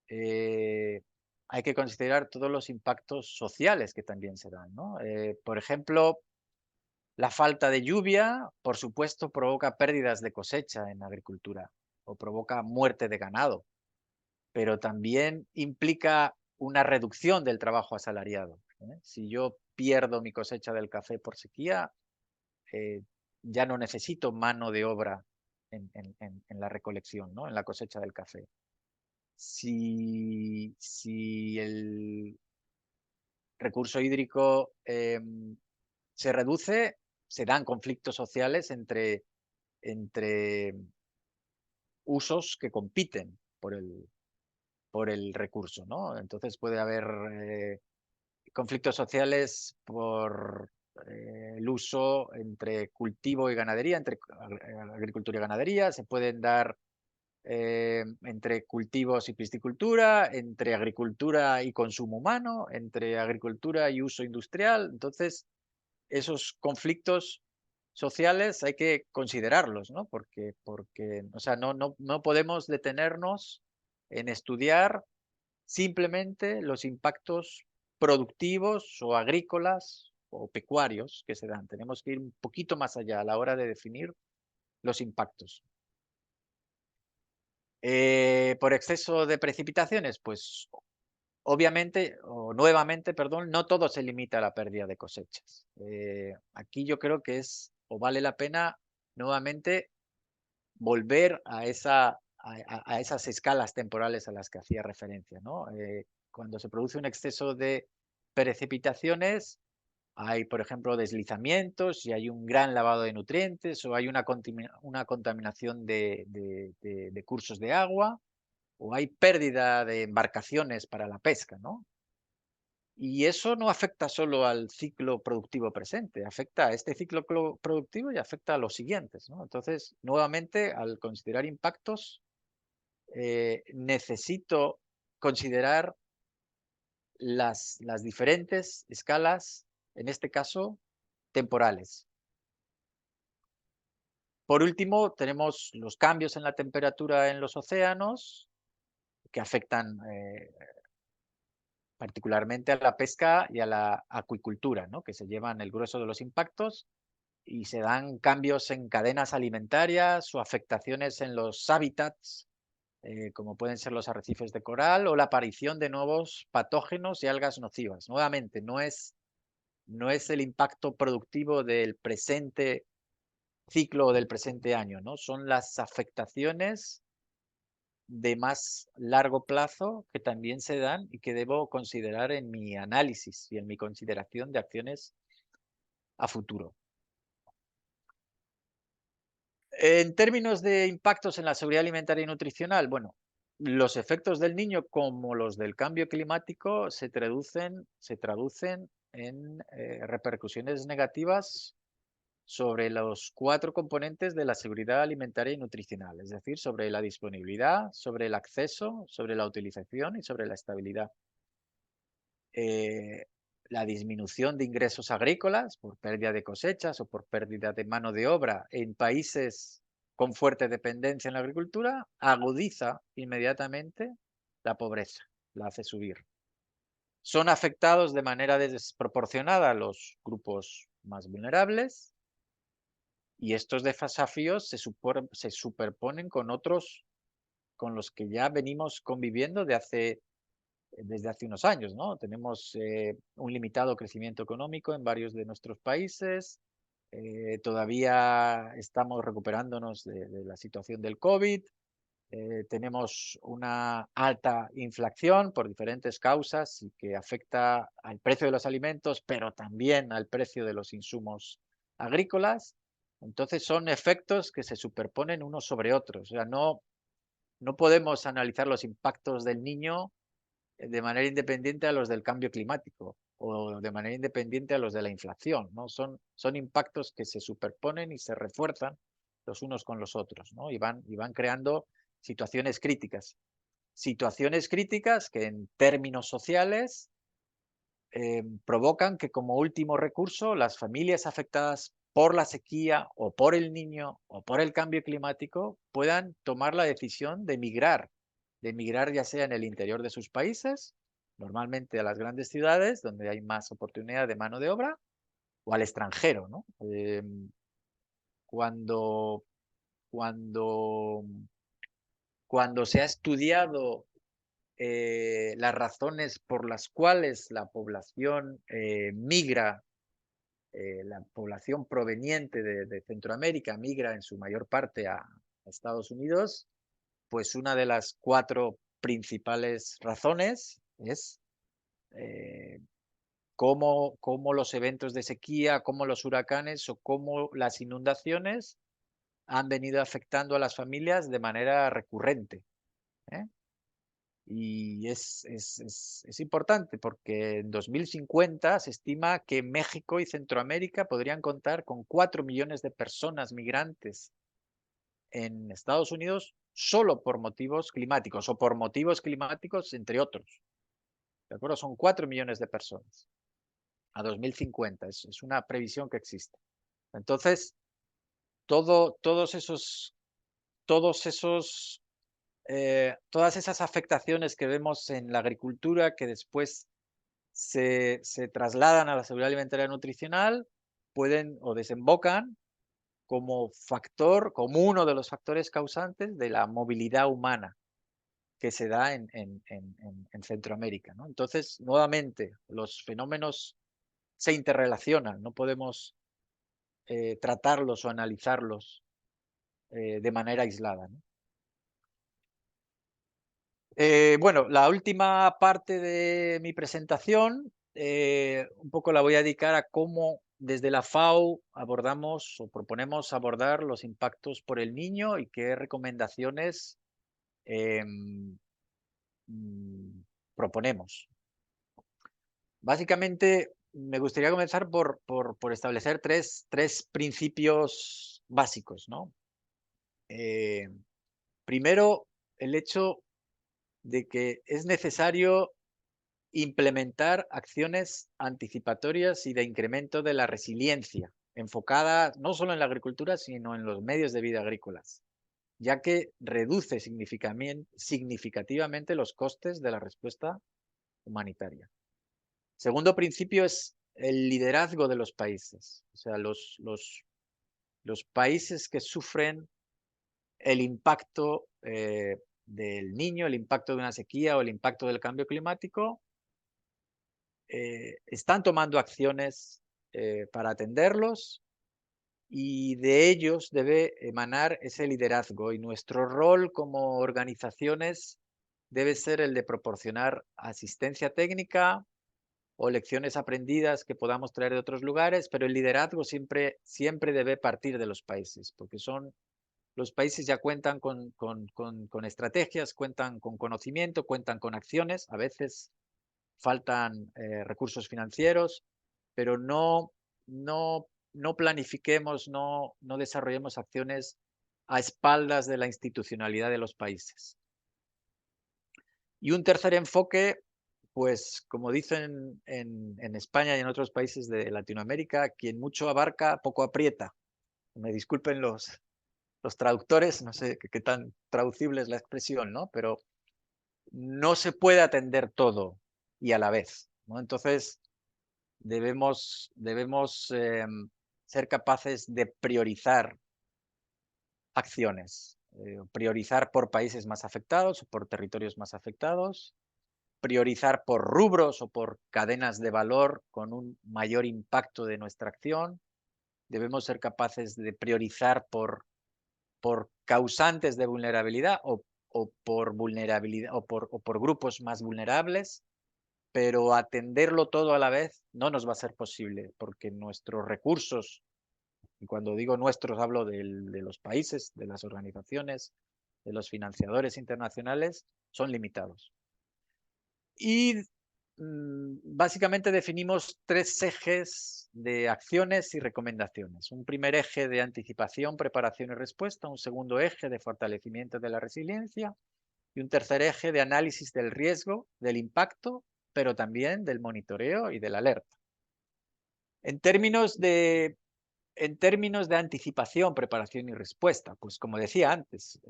Hay que considerar todos los impactos sociales que también se dan, ¿no? Por ejemplo, la falta de lluvia, por supuesto, provoca pérdidas de cosecha en agricultura o provoca muerte de ganado, pero también implica una reducción del trabajo asalariado, ¿eh? Si yo pierdo mi cosecha del café por sequía, ya no necesito mano de obra en la recolección, ¿no? En la cosecha del café. Si el recurso hídrico se reduce, se dan conflictos sociales entre usos que compiten por el recurso, ¿no? Entonces puede haber conflictos sociales por el uso entre cultivo y ganadería, entre agricultura y ganadería, se pueden dar entre cultivos y piscicultura, entre agricultura y consumo humano, entre agricultura y uso industrial. Entonces, esos conflictos sociales hay que considerarlos, ¿no? Porque o sea, no podemos detenernos en estudiar simplemente los impactos productivos o agrícolas o pecuarios que se dan. Tenemos que ir un poquito más allá a la hora de definir los impactos. Por exceso de precipitaciones, pues obviamente, o nuevamente, perdón, no todo se limita a la pérdida de cosechas. Aquí yo creo que o vale la pena nuevamente volver a esas escalas temporales a las que hacía referencia, ¿no? Cuando se produce un exceso de precipitaciones, hay, por ejemplo, deslizamientos y hay un gran lavado de nutrientes o hay una contaminación de cursos de agua o hay pérdida de embarcaciones para la pesca, ¿no? Y eso no afecta solo al ciclo productivo presente, afecta a este ciclo productivo y afecta a los siguientes, ¿no? Entonces, nuevamente, al considerar impactos, necesito considerar las diferentes escalas, en este caso, temporales. Por último, tenemos los cambios en la temperatura en los océanos, que afectan particularmente a la pesca y a la acuicultura, ¿no? Que se llevan el grueso de los impactos y se dan cambios en cadenas alimentarias o afectaciones en los hábitats, como pueden ser los arrecifes de coral o la aparición de nuevos patógenos y algas nocivas. Nuevamente, no es el impacto productivo del presente ciclo o del presente año, ¿no? Son las afectaciones de más largo plazo que también se dan y que debo considerar en mi análisis y en mi consideración de acciones a futuro. En términos de impactos en la seguridad alimentaria y nutricional, bueno, los efectos del niño como los del cambio climático se traducen en repercusiones negativas sobre los 4 componentes de la seguridad alimentaria y nutricional, es decir, sobre la disponibilidad, sobre el acceso, sobre la utilización y sobre la estabilidad. La disminución de ingresos agrícolas por pérdida de cosechas o por pérdida de mano de obra en países con fuerte dependencia en la agricultura agudiza inmediatamente la pobreza, la hace subir. Son afectados de manera desproporcionada los grupos más vulnerables y estos desafíos se superponen con otros con los que ya venimos conviviendo desde hace unos años, ¿no? Tenemos un limitado crecimiento económico en varios de nuestros países, todavía estamos recuperándonos de la situación del COVID, tenemos una alta inflación por diferentes causas y que afecta al precio de los alimentos, pero también al precio de los insumos agrícolas. Entonces son efectos que se superponen unos sobre otros. O sea, no podemos analizar los impactos del niño de manera independiente a los del cambio climático o de manera independiente a los de la inflación, ¿no? Son impactos que se superponen y se refuerzan los unos con los otros, ¿no? Y van creando situaciones críticas. Situaciones críticas que en términos sociales provocan que como último recurso las familias afectadas por la sequía o por el niño o por el cambio climático puedan tomar la decisión de emigrar ya sea en el interior de sus países, normalmente a las grandes ciudades donde hay más oportunidad de mano de obra, o al extranjero, ¿no? Cuando se ha estudiado las razones por las cuales la población migra, la población proveniente de Centroamérica migra en su mayor parte a Estados Unidos, pues una de las 4 principales razones es cómo los eventos de sequía, cómo los huracanes o cómo las inundaciones han venido afectando a las familias de manera recurrente. Y es importante porque en 2050 se estima que México y Centroamérica podrían contar con 4 millones de personas migrantes en Estados Unidos solo por motivos climáticos o por motivos climáticos entre otros. ¿De acuerdo? Son 4 millones de personas a 2050. Es una previsión que existe. Entonces, todas esas afectaciones que vemos en la agricultura que después se trasladan a la seguridad alimentaria y nutricional, pueden o desembocan como factor, como uno de los factores causantes de la movilidad humana que se da en Centroamérica, ¿no? Entonces, nuevamente, los fenómenos se interrelacionan, no podemos tratarlos o analizarlos de manera aislada, ¿no? Bueno, la última parte de mi presentación un poco la voy a dedicar a cómo desde la FAO abordamos o proponemos abordar los impactos por el niño y qué recomendaciones proponemos. Básicamente, me gustaría comenzar por establecer tres principios básicos, ¿no? Primero, el hecho de que es necesario implementar acciones anticipatorias y de incremento de la resiliencia, enfocadas no solo en la agricultura, sino en los medios de vida agrícolas, ya que reduce significativamente los costes de la respuesta humanitaria. Segundo principio es el liderazgo de los países, o sea, los países que sufren el impacto del niño, el impacto de una sequía o el impacto del cambio climático, están tomando acciones para atenderlos y de ellos debe emanar ese liderazgo y nuestro rol como organizaciones debe ser el de proporcionar asistencia técnica o lecciones aprendidas que podamos traer de otros lugares, pero el liderazgo siempre debe partir de los países, porque los países ya cuentan con estrategias, cuentan con conocimiento, cuentan con acciones, a veces faltan recursos financieros, pero no planifiquemos, no desarrollemos acciones a espaldas de la institucionalidad de los países. Y un tercer enfoque, pues como dicen en España y en otros países de Latinoamérica, quien mucho abarca, poco aprieta. Me disculpen los traductores, no sé qué tan traducible es la expresión, ¿no? Pero no se puede atender todo y a la vez, ¿no? Entonces, debemos ser capaces de priorizar acciones, priorizar por países más afectados o por territorios más afectados, priorizar por rubros o por cadenas de valor con un mayor impacto de nuestra acción. Debemos ser capaces de priorizar por causantes de vulnerabilidad o por vulnerabilidad o por grupos más vulnerables, pero atenderlo todo a la vez no nos va a ser posible porque nuestros recursos, y cuando digo nuestros hablo de los países, de las organizaciones, de los financiadores internacionales, son limitados. Y básicamente definimos tres ejes de acciones y recomendaciones. Un primer eje de anticipación, preparación y respuesta, un segundo eje de fortalecimiento de la resiliencia y un tercer eje de análisis del riesgo, del impacto, pero también del monitoreo y de la alerta. En términos de anticipación, preparación y respuesta, pues como decía antes,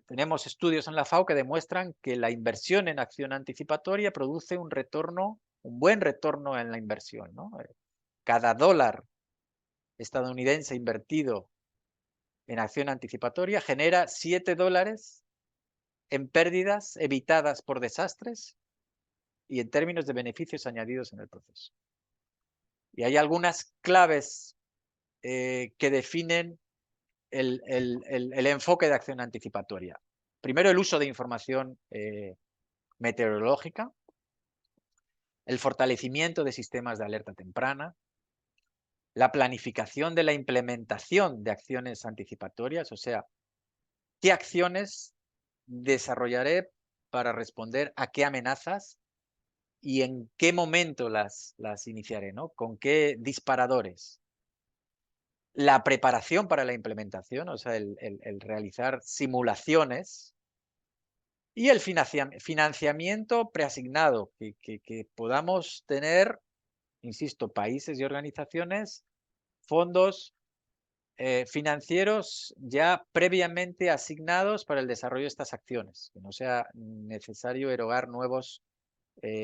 tenemos estudios en la FAO que demuestran que la inversión en acción anticipatoria produce un buen retorno en la inversión, ¿no? Cada dólar estadounidense invertido en acción anticipatoria genera $7 en pérdidas evitadas por desastres y en términos de beneficios añadidos en el proceso. Y hay algunas claves que definen el enfoque de acción anticipatoria. Primero, el uso de información meteorológica, el fortalecimiento de sistemas de alerta temprana, la planificación de la implementación de acciones anticipatorias, o sea, qué acciones desarrollaré para responder a qué amenazas y en qué momento las iniciaré, ¿no? Con qué disparadores. La preparación para la implementación, o sea, el realizar simulaciones y el financiamiento preasignado, que podamos tener, insisto, países y organizaciones, fondos financieros ya previamente asignados para el desarrollo de estas acciones, que no sea necesario erogar nuevos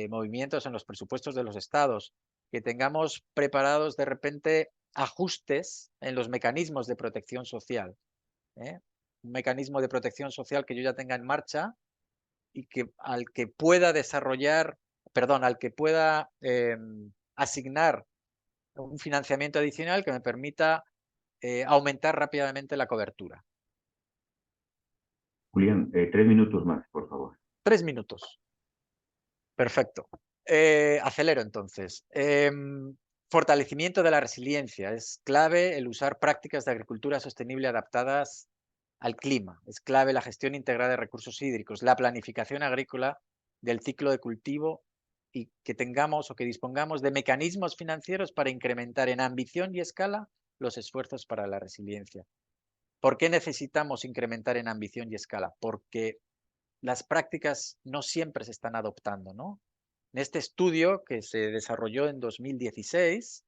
movimientos en los presupuestos de los estados, que tengamos preparados de repente ajustes en los mecanismos de protección social. Un mecanismo de protección social que yo ya tenga en marcha y que al que pueda desarrollar, perdón, al que pueda asignar un financiamiento adicional que me permita aumentar rápidamente la cobertura. Julián, 3 minutos más, por favor. 3 minutos. Perfecto. Acelero entonces. Fortalecimiento de la resiliencia. Es clave el usar prácticas de agricultura sostenible adaptadas al clima. Es clave la gestión integrada de recursos hídricos, la planificación agrícola del ciclo de cultivo y que tengamos o que dispongamos de mecanismos financieros para incrementar en ambición y escala los esfuerzos para la resiliencia. ¿Por qué necesitamos incrementar en ambición y escala? Porque las prácticas no siempre se están adoptando, ¿no? En este estudio que se desarrolló en 2016,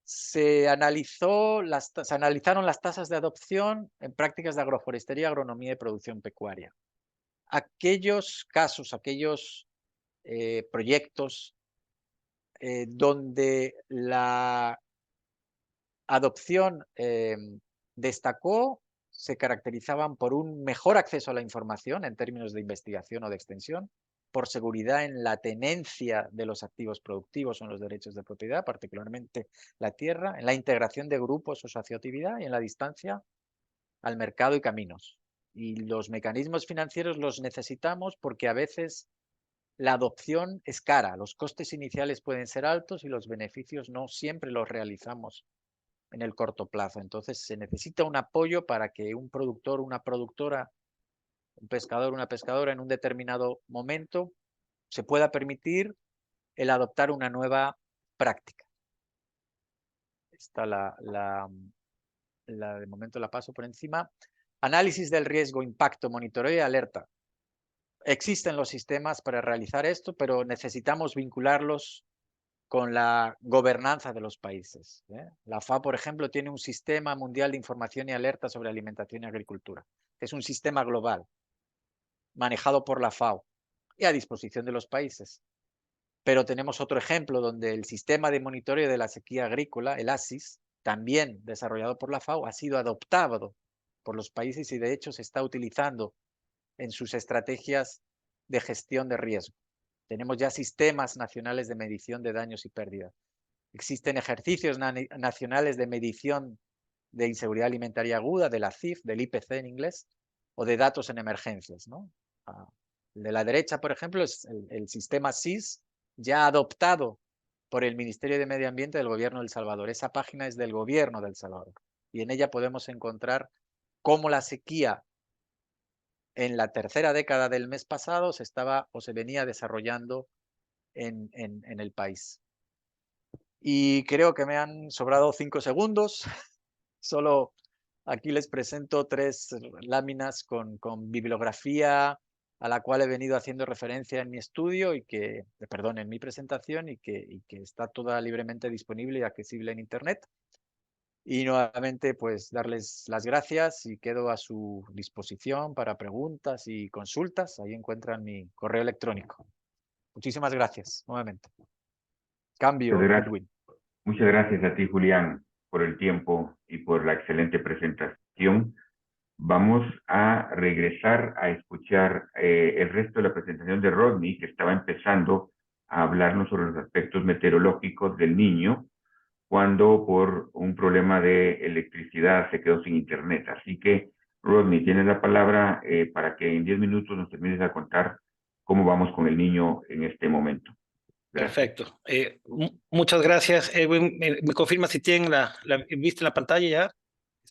se analizaron las tasas de adopción en prácticas de agroforestería, agronomía y producción pecuaria. Aquellos casos, aquellos proyectos donde la adopción destacó, se caracterizaban por un mejor acceso a la información en términos de investigación o de extensión, por seguridad en la tenencia de los activos productivos o en los derechos de propiedad, particularmente la tierra, en la integración de grupos o asociatividad y en la distancia al mercado y caminos. Y los mecanismos financieros los necesitamos porque a veces la adopción es cara, los costes iniciales pueden ser altos y los beneficios no siempre los realizamos en el corto plazo. Entonces se necesita un apoyo para que un productor, una productora, un pescador, una pescadora en un determinado momento se pueda permitir el adoptar una nueva práctica. Esta de momento la paso por encima. Análisis del riesgo, impacto, monitoreo y alerta. Existen los sistemas para realizar esto, pero necesitamos vincularlos con la gobernanza de los países. La FAO, por ejemplo, tiene un sistema mundial de información y alerta sobre alimentación y agricultura. Es un sistema global, manejado por la FAO y a disposición de los países. Pero tenemos otro ejemplo donde el sistema de monitoreo de la sequía agrícola, el ASIS, también desarrollado por la FAO, ha sido adoptado por los países y de hecho se está utilizando en sus estrategias de gestión de riesgo. Tenemos ya sistemas nacionales de medición de daños y pérdidas. Existen ejercicios nacionales de medición de inseguridad alimentaria aguda, de la CIF, del IPC en inglés, o de datos en emergencias, ¿no? El de la derecha, por ejemplo, es el sistema SIS, ya adoptado por el Ministerio de Medio Ambiente del Gobierno de El Salvador. Esa página es del Gobierno de El Salvador. Y en ella podemos encontrar cómo la sequía en la tercera década del mes pasado se estaba o se venía desarrollando en el país. Y creo que me han sobrado 5 segundos. Solo aquí les presento 3 láminas con bibliografía a la cual he venido haciendo referencia en mi estudio y que, perdón, en mi presentación y que está toda libremente disponible y accesible en Internet. Y nuevamente, pues darles las gracias y quedo a su disposición para preguntas y consultas. Ahí encuentran mi correo electrónico. Muchísimas gracias, nuevamente. Cambio, Edwin. Muchas gracias a ti, Julián, por el tiempo y por la excelente presentación. Vamos a regresar a escuchar el resto de la presentación de Rodney, que estaba empezando a hablarnos sobre los aspectos meteorológicos del Niño, cuando por un problema de electricidad se quedó sin internet. Así que, Rodney, tienes la palabra para que en 10 minutos nos termines de contar cómo vamos con el Niño en este momento. Gracias. Perfecto. Muchas gracias. ¿Me confirma si tienen viste la pantalla ya?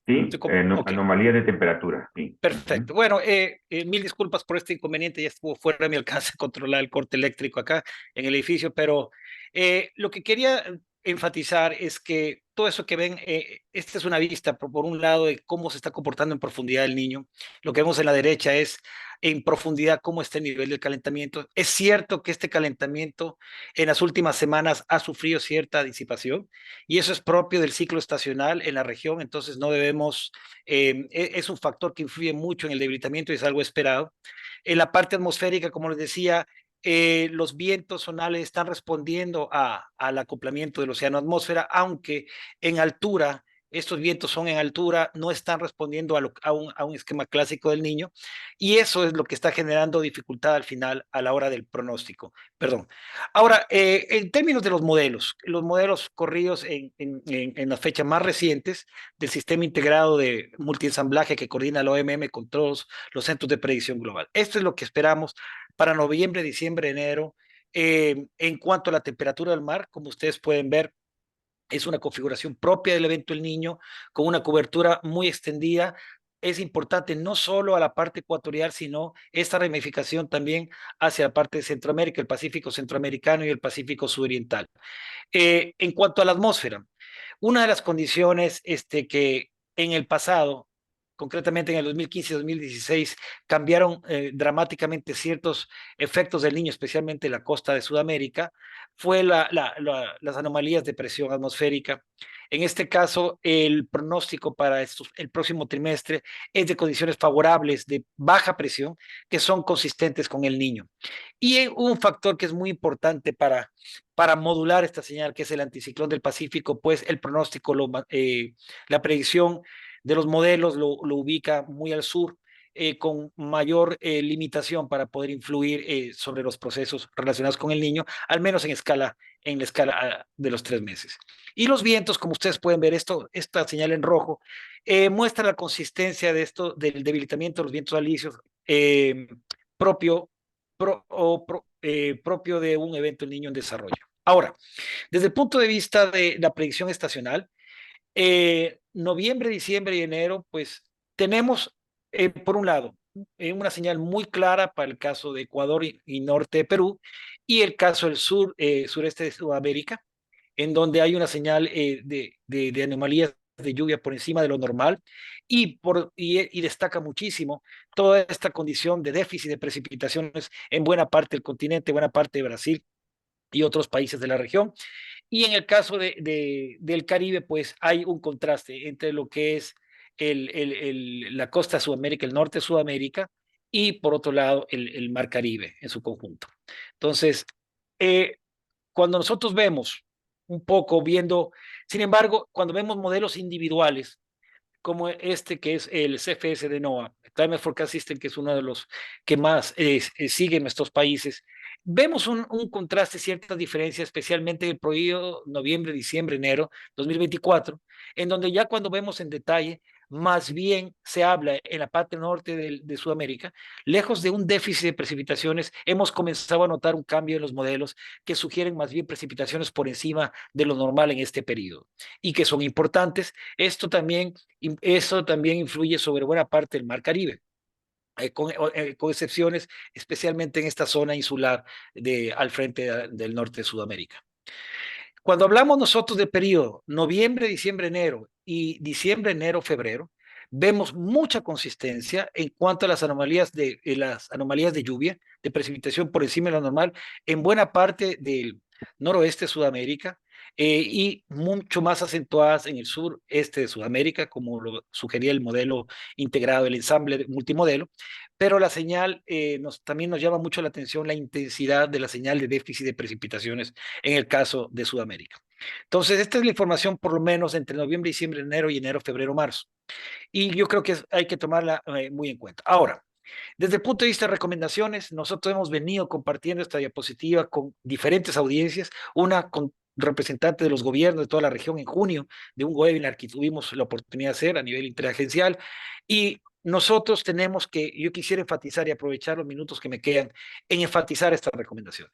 Sí, Okay. Anomalía de temperatura. Sí. Perfecto. Bueno, mil disculpas por este inconveniente. Ya estuvo fuera de mi alcance controlar el corte eléctrico acá en el edificio, pero lo que quería enfatizar es que todo eso que ven, esta es una vista, por un lado, de cómo se está comportando en profundidad el niño. Lo que vemos en la derecha es en profundidad cómo está el nivel del calentamiento. Es cierto que este calentamiento en las últimas semanas ha sufrido cierta disipación y eso es propio del ciclo estacional en la región, entonces no debemos, es un factor que influye mucho en el debilitamiento y es algo esperado. En la parte atmosférica, como les decía, los vientos zonales están respondiendo al acoplamiento del océano-atmósfera, aunque en altura, estos vientos son en altura, no están respondiendo a un esquema clásico del niño, y eso es lo que está generando dificultad al final a la hora del pronóstico. Perdón. Ahora, en términos de los modelos corridos en las fechas más recientes del sistema integrado de multiensamblaje que coordina la OMM con todos los centros de predicción global. Esto es lo que esperamos para noviembre, diciembre, enero. En cuanto a la temperatura del mar, como ustedes pueden ver, es una configuración propia del evento El Niño, con una cobertura muy extendida. Es importante no solo a la parte ecuatorial, sino esta ramificación también hacia la parte de Centroamérica, el Pacífico centroamericano y el Pacífico sudoriental. En cuanto a la atmósfera, una de las condiciones que en el pasado, concretamente en el 2015 y 2016, cambiaron dramáticamente ciertos efectos del niño, especialmente en la costa de Sudamérica, fue las anomalías de presión atmosférica. En este caso, el pronóstico para el próximo trimestre es de condiciones favorables de baja presión que son consistentes con el niño. Y un factor que es muy importante para modular esta señal, que es el anticiclón del Pacífico, pues el pronóstico, la predicción de los modelos lo ubica muy al sur, con mayor limitación para poder influir sobre los procesos relacionados con el niño, al menos en la escala de los 3 meses. Y los vientos, como ustedes pueden ver, esta señal en rojo, muestra la consistencia del debilitamiento de los vientos alisios propio propio de un evento El Niño en desarrollo. Ahora, desde el punto de vista de la predicción estacional, noviembre, diciembre y enero, pues tenemos, por un lado, una señal muy clara para el caso de Ecuador y norte de Perú, y el caso del sureste de Sudamérica, en donde hay una señal de anomalías de lluvia por encima de lo normal y destaca muchísimo toda esta condición de déficit de precipitaciones en buena parte del continente, buena parte de Brasil y otros países de la región. Y en el caso del Caribe, pues hay un contraste entre lo que es la costa de Sudamérica, el norte de Sudamérica, y por otro lado el Mar Caribe en su conjunto. Entonces, cuando nosotros vemos un poco viendo, sin embargo, cuando vemos modelos individuales, como este que es el CFS de NOAA, Climate Forecast System, que es uno de los que más siguen nuestros países, vemos un contraste, ciertas diferencias, especialmente en el periodo noviembre, diciembre, enero 2024, en donde ya cuando vemos en detalle, más bien se habla en la parte norte de Sudamérica, lejos de un déficit de precipitaciones, hemos comenzado a notar un cambio en los modelos que sugieren más bien precipitaciones por encima de lo normal en este periodo y que son importantes. Eso también influye sobre buena parte del Mar Caribe. Con excepciones, especialmente en esta zona insular al frente del norte de Sudamérica. Cuando hablamos nosotros de periodo noviembre, diciembre, enero y diciembre, enero, febrero, vemos mucha consistencia en cuanto a las anomalías de lluvia, de precipitación por encima de lo normal, en buena parte del noroeste de Sudamérica, y mucho más acentuadas en el sureste de Sudamérica, como lo sugería el modelo integrado, el ensamble multimodelo, pero la señal también nos llama mucho la atención la intensidad de la señal de déficit de precipitaciones en el caso de Sudamérica. Entonces, esta es la información por lo menos entre noviembre, diciembre, enero y enero, febrero, marzo. Y yo creo que hay que tomarla muy en cuenta. Ahora, desde el punto de vista de recomendaciones, nosotros hemos venido compartiendo esta diapositiva con diferentes audiencias, una con representantes de los gobiernos de toda la región en junio, de un webinar que tuvimos la oportunidad de hacer a nivel interagencial, y nosotros yo quisiera enfatizar y aprovechar los minutos que me quedan en enfatizar estas recomendaciones.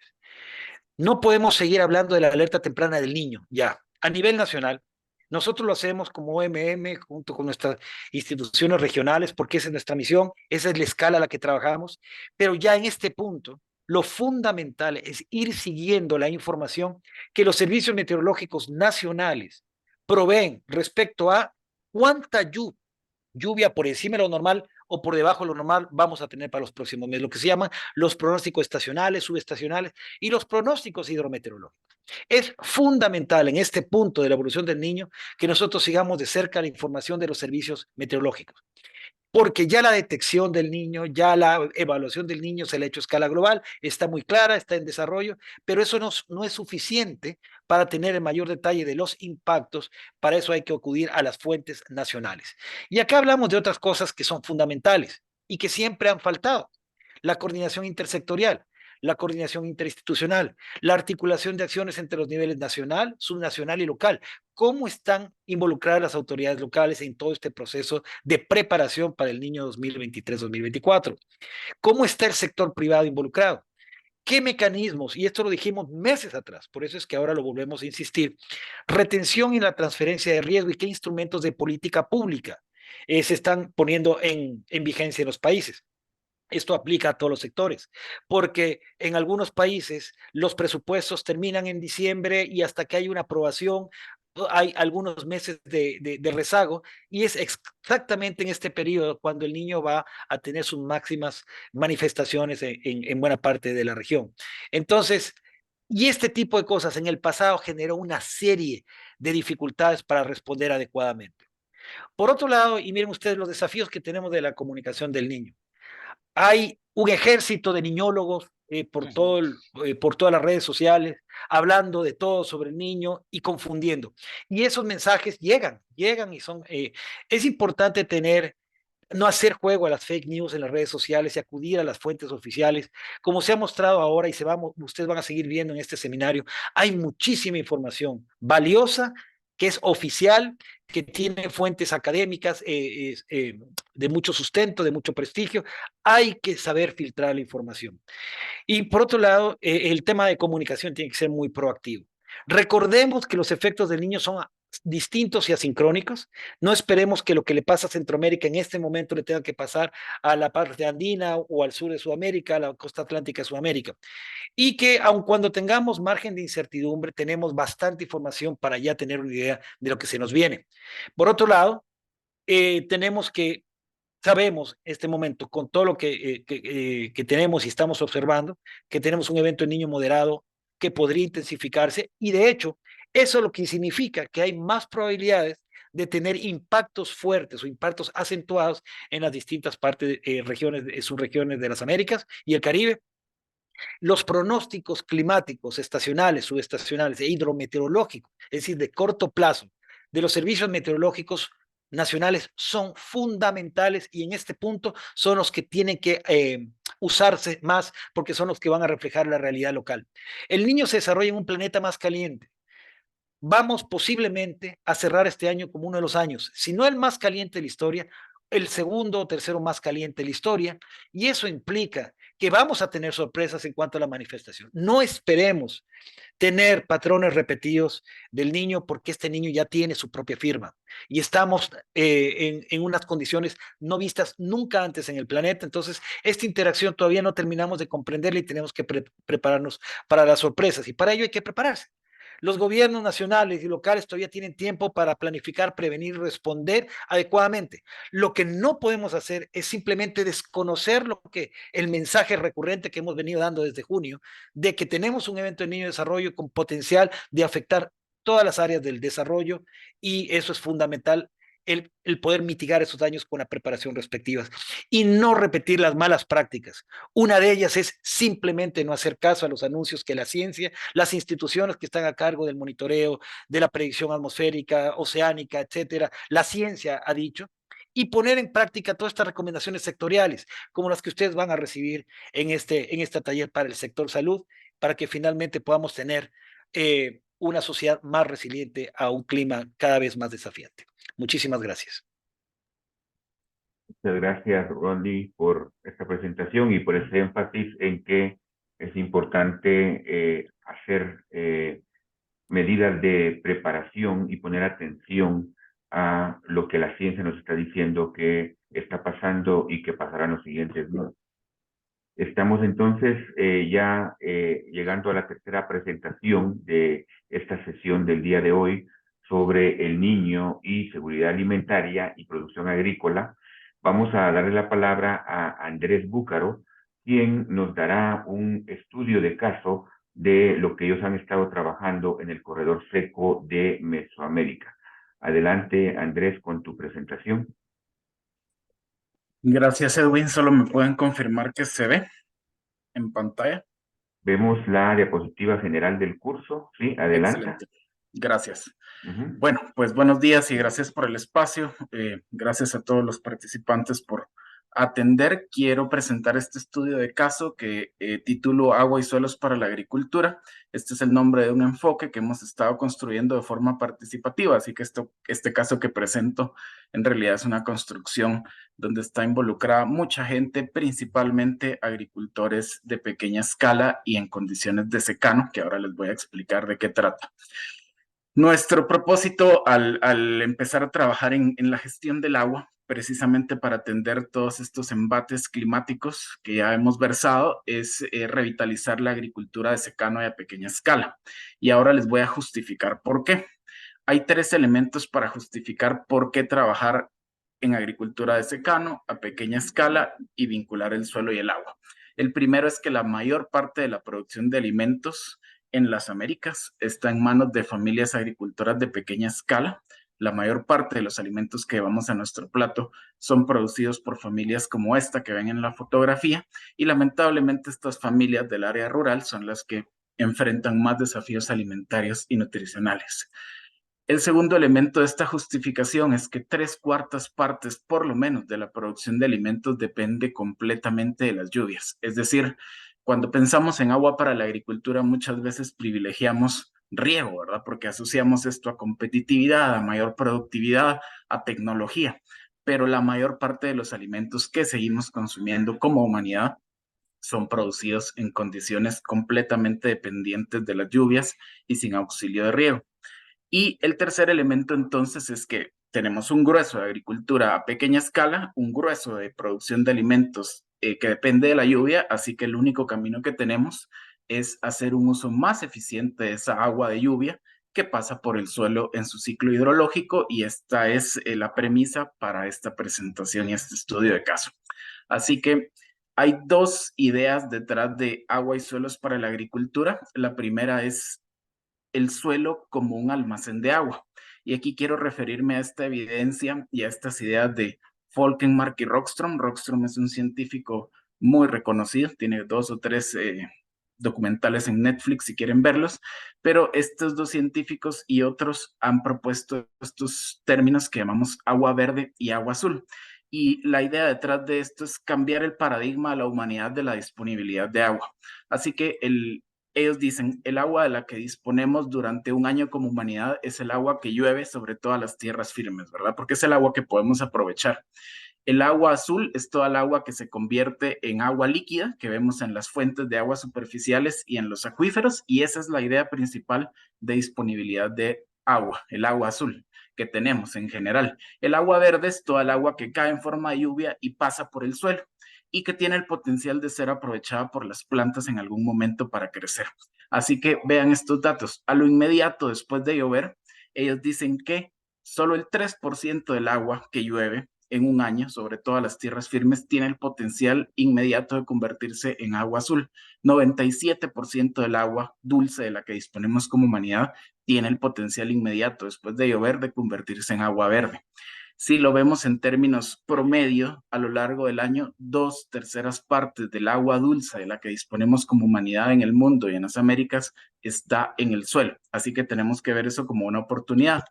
No podemos seguir hablando de la alerta temprana del niño, ya. A nivel nacional, nosotros lo hacemos como OMM junto con nuestras instituciones regionales, porque esa es nuestra misión, esa es la escala a la que trabajamos, pero ya en este punto, lo fundamental es ir siguiendo la información que los servicios meteorológicos nacionales proveen respecto a cuánta lluvia por encima de lo normal o por debajo de lo normal vamos a tener para los próximos meses, lo que se llaman los pronósticos estacionales, subestacionales y los pronósticos hidrometeorológicos. Es fundamental en este punto de la evolución del niño que nosotros sigamos de cerca la información de los servicios meteorológicos, porque ya la detección del niño, ya la evaluación del niño se le ha hecho a escala global, está muy clara, está en desarrollo, pero eso no es suficiente para tener el mayor detalle de los impactos. Para eso hay que acudir a las fuentes nacionales. Y acá hablamos de otras cosas que son fundamentales y que siempre han faltado. La coordinación intersectorial, la coordinación interinstitucional, la articulación de acciones entre los niveles nacional, subnacional y local. ¿Cómo están involucradas las autoridades locales en todo este proceso de preparación para el niño 2023-2024? ¿Cómo está el sector privado involucrado? ¿Qué mecanismos? Y esto lo dijimos meses atrás, por eso es que ahora lo volvemos a insistir. Retención y la transferencia de riesgo y qué instrumentos de política pública se están poniendo en vigencia en los países. Esto aplica a todos los sectores, porque en algunos países los presupuestos terminan en diciembre y hasta que hay una aprobación hay algunos meses de rezago y es exactamente en este periodo cuando el niño va a tener sus máximas manifestaciones en buena parte de la región. Entonces, y este tipo de cosas en el pasado generó una serie de dificultades para responder adecuadamente. Por otro lado, y miren ustedes los desafíos que tenemos de la comunicación del niño. Hay un ejército de niñólogos por todas las redes sociales, hablando de todo sobre el niño y confundiendo. Y esos mensajes llegan y son... es importante no hacer juego a las fake news en las redes sociales y acudir a las fuentes oficiales. Como se ha mostrado ahora y ustedes van a seguir viendo en este seminario, hay muchísima información valiosa que es oficial, que tiene fuentes académicas de mucho sustento, de mucho prestigio. Hay que saber filtrar la información. Y por otro lado, el tema de comunicación tiene que ser muy proactivo. Recordemos que los efectos del niño son distintos y asincrónicos. No esperemos que lo que le pasa a Centroamérica en este momento le tenga que pasar a la parte andina o al sur de Sudamérica, a la costa atlántica de Sudamérica. Y que aun cuando tengamos margen de incertidumbre, tenemos bastante información para ya tener una idea de lo que se nos viene. Por otro lado, sabemos este momento, con todo lo que tenemos y estamos observando, que tenemos un evento de niño moderado que podría intensificarse y de hecho, eso lo que significa que hay más probabilidades de tener impactos fuertes o impactos acentuados en las distintas partes, subregiones de las Américas y el Caribe. Los pronósticos climáticos estacionales, subestacionales e hidrometeorológicos, es decir, de corto plazo, de los servicios meteorológicos nacionales son fundamentales y en este punto son los que tienen que usarse más porque son los que van a reflejar la realidad local. El niño se desarrolla en un planeta más caliente. Vamos posiblemente a cerrar este año como uno de los años, si no el más caliente de la historia, el segundo o tercero más caliente de la historia, y eso implica que vamos a tener sorpresas en cuanto a la manifestación. No esperemos tener patrones repetidos del niño porque este niño ya tiene su propia firma y estamos en unas condiciones no vistas nunca antes en el planeta. Entonces, esta interacción todavía no terminamos de comprenderla y tenemos que prepararnos para las sorpresas y para ello hay que prepararse. Los gobiernos nacionales y locales todavía tienen tiempo para planificar, prevenir, responder adecuadamente. Lo que no podemos hacer es simplemente desconocer el mensaje recurrente que hemos venido dando desde junio, de que tenemos un evento de niño de desarrollo con potencial de afectar todas las áreas del desarrollo y eso es fundamental, el poder mitigar esos daños con la preparación respectiva y no repetir las malas prácticas. Una de ellas es simplemente no hacer caso a los anuncios que la ciencia, las instituciones que están a cargo del monitoreo, de la predicción atmosférica, oceánica, etcétera, la ciencia ha dicho, y poner en práctica todas estas recomendaciones sectoriales, como las que ustedes van a recibir en este taller para el sector salud, para que finalmente podamos tener una sociedad más resiliente a un clima cada vez más desafiante. Muchísimas gracias. Muchas gracias, Rondy, por esta presentación y por ese énfasis en que es importante hacer medidas de preparación y poner atención a lo que la ciencia nos está diciendo que está pasando y que pasará en los siguientes meses. Estamos entonces ya llegando a la tercera presentación de esta sesión del día de hoy, sobre el niño y seguridad alimentaria y producción agrícola, vamos a darle la palabra a Andrés Búcaro, quien nos dará un estudio de caso de lo que ellos han estado trabajando en el corredor seco de Mesoamérica. Adelante, Andrés, con tu presentación. Gracias, Edwin. Solo me pueden confirmar que se ve en pantalla. Vemos la diapositiva general del curso. Sí, adelante. Excelente. Gracias. Uh-huh. Bueno, pues buenos días y gracias por el espacio. Gracias a todos los participantes por atender. Quiero presentar este estudio de caso que titulo Agua y suelos para la agricultura. Este es el nombre de un enfoque que hemos estado construyendo de forma participativa, así que este caso que presento en realidad es una construcción donde está involucrada mucha gente, principalmente agricultores de pequeña escala y en condiciones de secano, que ahora les voy a explicar de qué trata. Nuestro propósito al empezar a trabajar en la gestión del agua, precisamente para atender todos estos embates climáticos que ya hemos versado, es revitalizar la agricultura de secano y a pequeña escala. Y ahora les voy a justificar por qué. Hay 3 elementos para justificar por qué trabajar en agricultura de secano a pequeña escala y vincular el suelo y el agua. El primero es que la mayor parte de la producción de alimentos en las Américas está en manos de familias agricultoras de pequeña escala. La mayor parte de los alimentos que llevamos a nuestro plato son producidos por familias como esta que ven en la fotografía y lamentablemente estas familias del área rural son las que enfrentan más desafíos alimentarios y nutricionales. El segundo elemento de esta justificación es que 3/4 partes, por lo menos, de la producción de alimentos depende completamente de las lluvias. Es decir, cuando pensamos en agua para la agricultura, muchas veces privilegiamos riego, ¿verdad? Porque asociamos esto a competitividad, a mayor productividad, a tecnología. Pero la mayor parte de los alimentos que seguimos consumiendo como humanidad son producidos en condiciones completamente dependientes de las lluvias y sin auxilio de riego. Y el tercer elemento entonces es que tenemos un grueso de agricultura a pequeña escala, un grueso de producción de alimentos que depende de la lluvia, así que el único camino que tenemos es hacer un uso más eficiente de esa agua de lluvia que pasa por el suelo en su ciclo hidrológico y esta es la premisa para esta presentación y este estudio de caso. Así que hay 2 ideas detrás de agua y suelos para la agricultura. La primera es el suelo como un almacén de agua. Y aquí quiero referirme a esta evidencia y a estas ideas de Falkenmark y Rockström. Rockström es un científico muy reconocido, tiene 2 o 3 documentales en Netflix si quieren verlos, pero estos 2 científicos y otros han propuesto estos términos que llamamos agua verde y agua azul. Y la idea detrás de esto es cambiar el paradigma de la humanidad de la disponibilidad de agua. Así que ellos dicen, el agua de la que disponemos durante un año como humanidad es el agua que llueve sobre todas las tierras firmes, ¿verdad? Porque es el agua que podemos aprovechar. El agua azul es toda el agua que se convierte en agua líquida que vemos en las fuentes de aguas superficiales y en los acuíferos, y esa es la idea principal de disponibilidad de agua, el agua azul que tenemos en general. El agua verde es toda el agua que cae en forma de lluvia y pasa por el suelo y que tiene el potencial de ser aprovechada por las plantas en algún momento para crecer. Así que vean estos datos. A lo inmediato, después de llover, ellos dicen que solo el 3% del agua que llueve en un año sobre todas las tierras firmes tiene el potencial inmediato de convertirse en agua azul. 97% del agua dulce de la que disponemos como humanidad tiene el potencial inmediato después de llover de convertirse en agua verde. Si lo vemos en términos promedio, a lo largo del año, 2/3 partes del agua dulce de la que disponemos como humanidad en el mundo y en las Américas está en el suelo. Así que tenemos que ver eso como una oportunidad.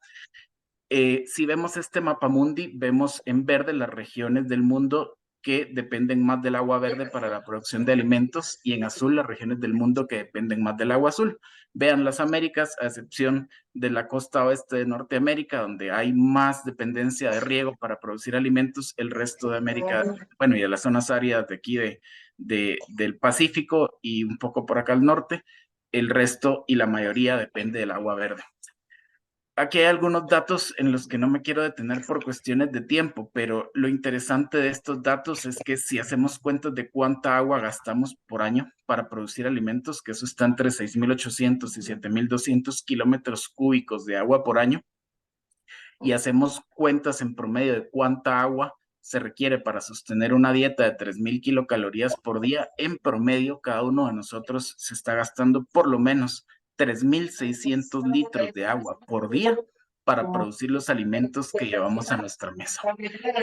Si vemos este mapamundi, vemos en verde las regiones del mundo que dependen más del agua verde para la producción de alimentos y en azul las regiones del mundo que dependen más del agua azul. Vean las Américas, a excepción de la costa oeste de Norteamérica, donde hay más dependencia de riego para producir alimentos, el resto de América, bueno, y de las zonas áridas de aquí del Pacífico y un poco por acá al norte, el resto y la mayoría depende del agua verde. Aquí hay algunos datos en los que no me quiero detener por cuestiones de tiempo, pero lo interesante de estos datos es que si hacemos cuentas de cuánta agua gastamos por año para producir alimentos, que eso está entre 6.800 y 7.200 kilómetros cúbicos de agua por año, y hacemos cuentas en promedio de cuánta agua se requiere para sostener una dieta de 3.000 kilocalorías por día, en promedio cada uno de nosotros se está gastando por lo menos 3.600 litros de agua por día para producir los alimentos que llevamos a nuestra mesa.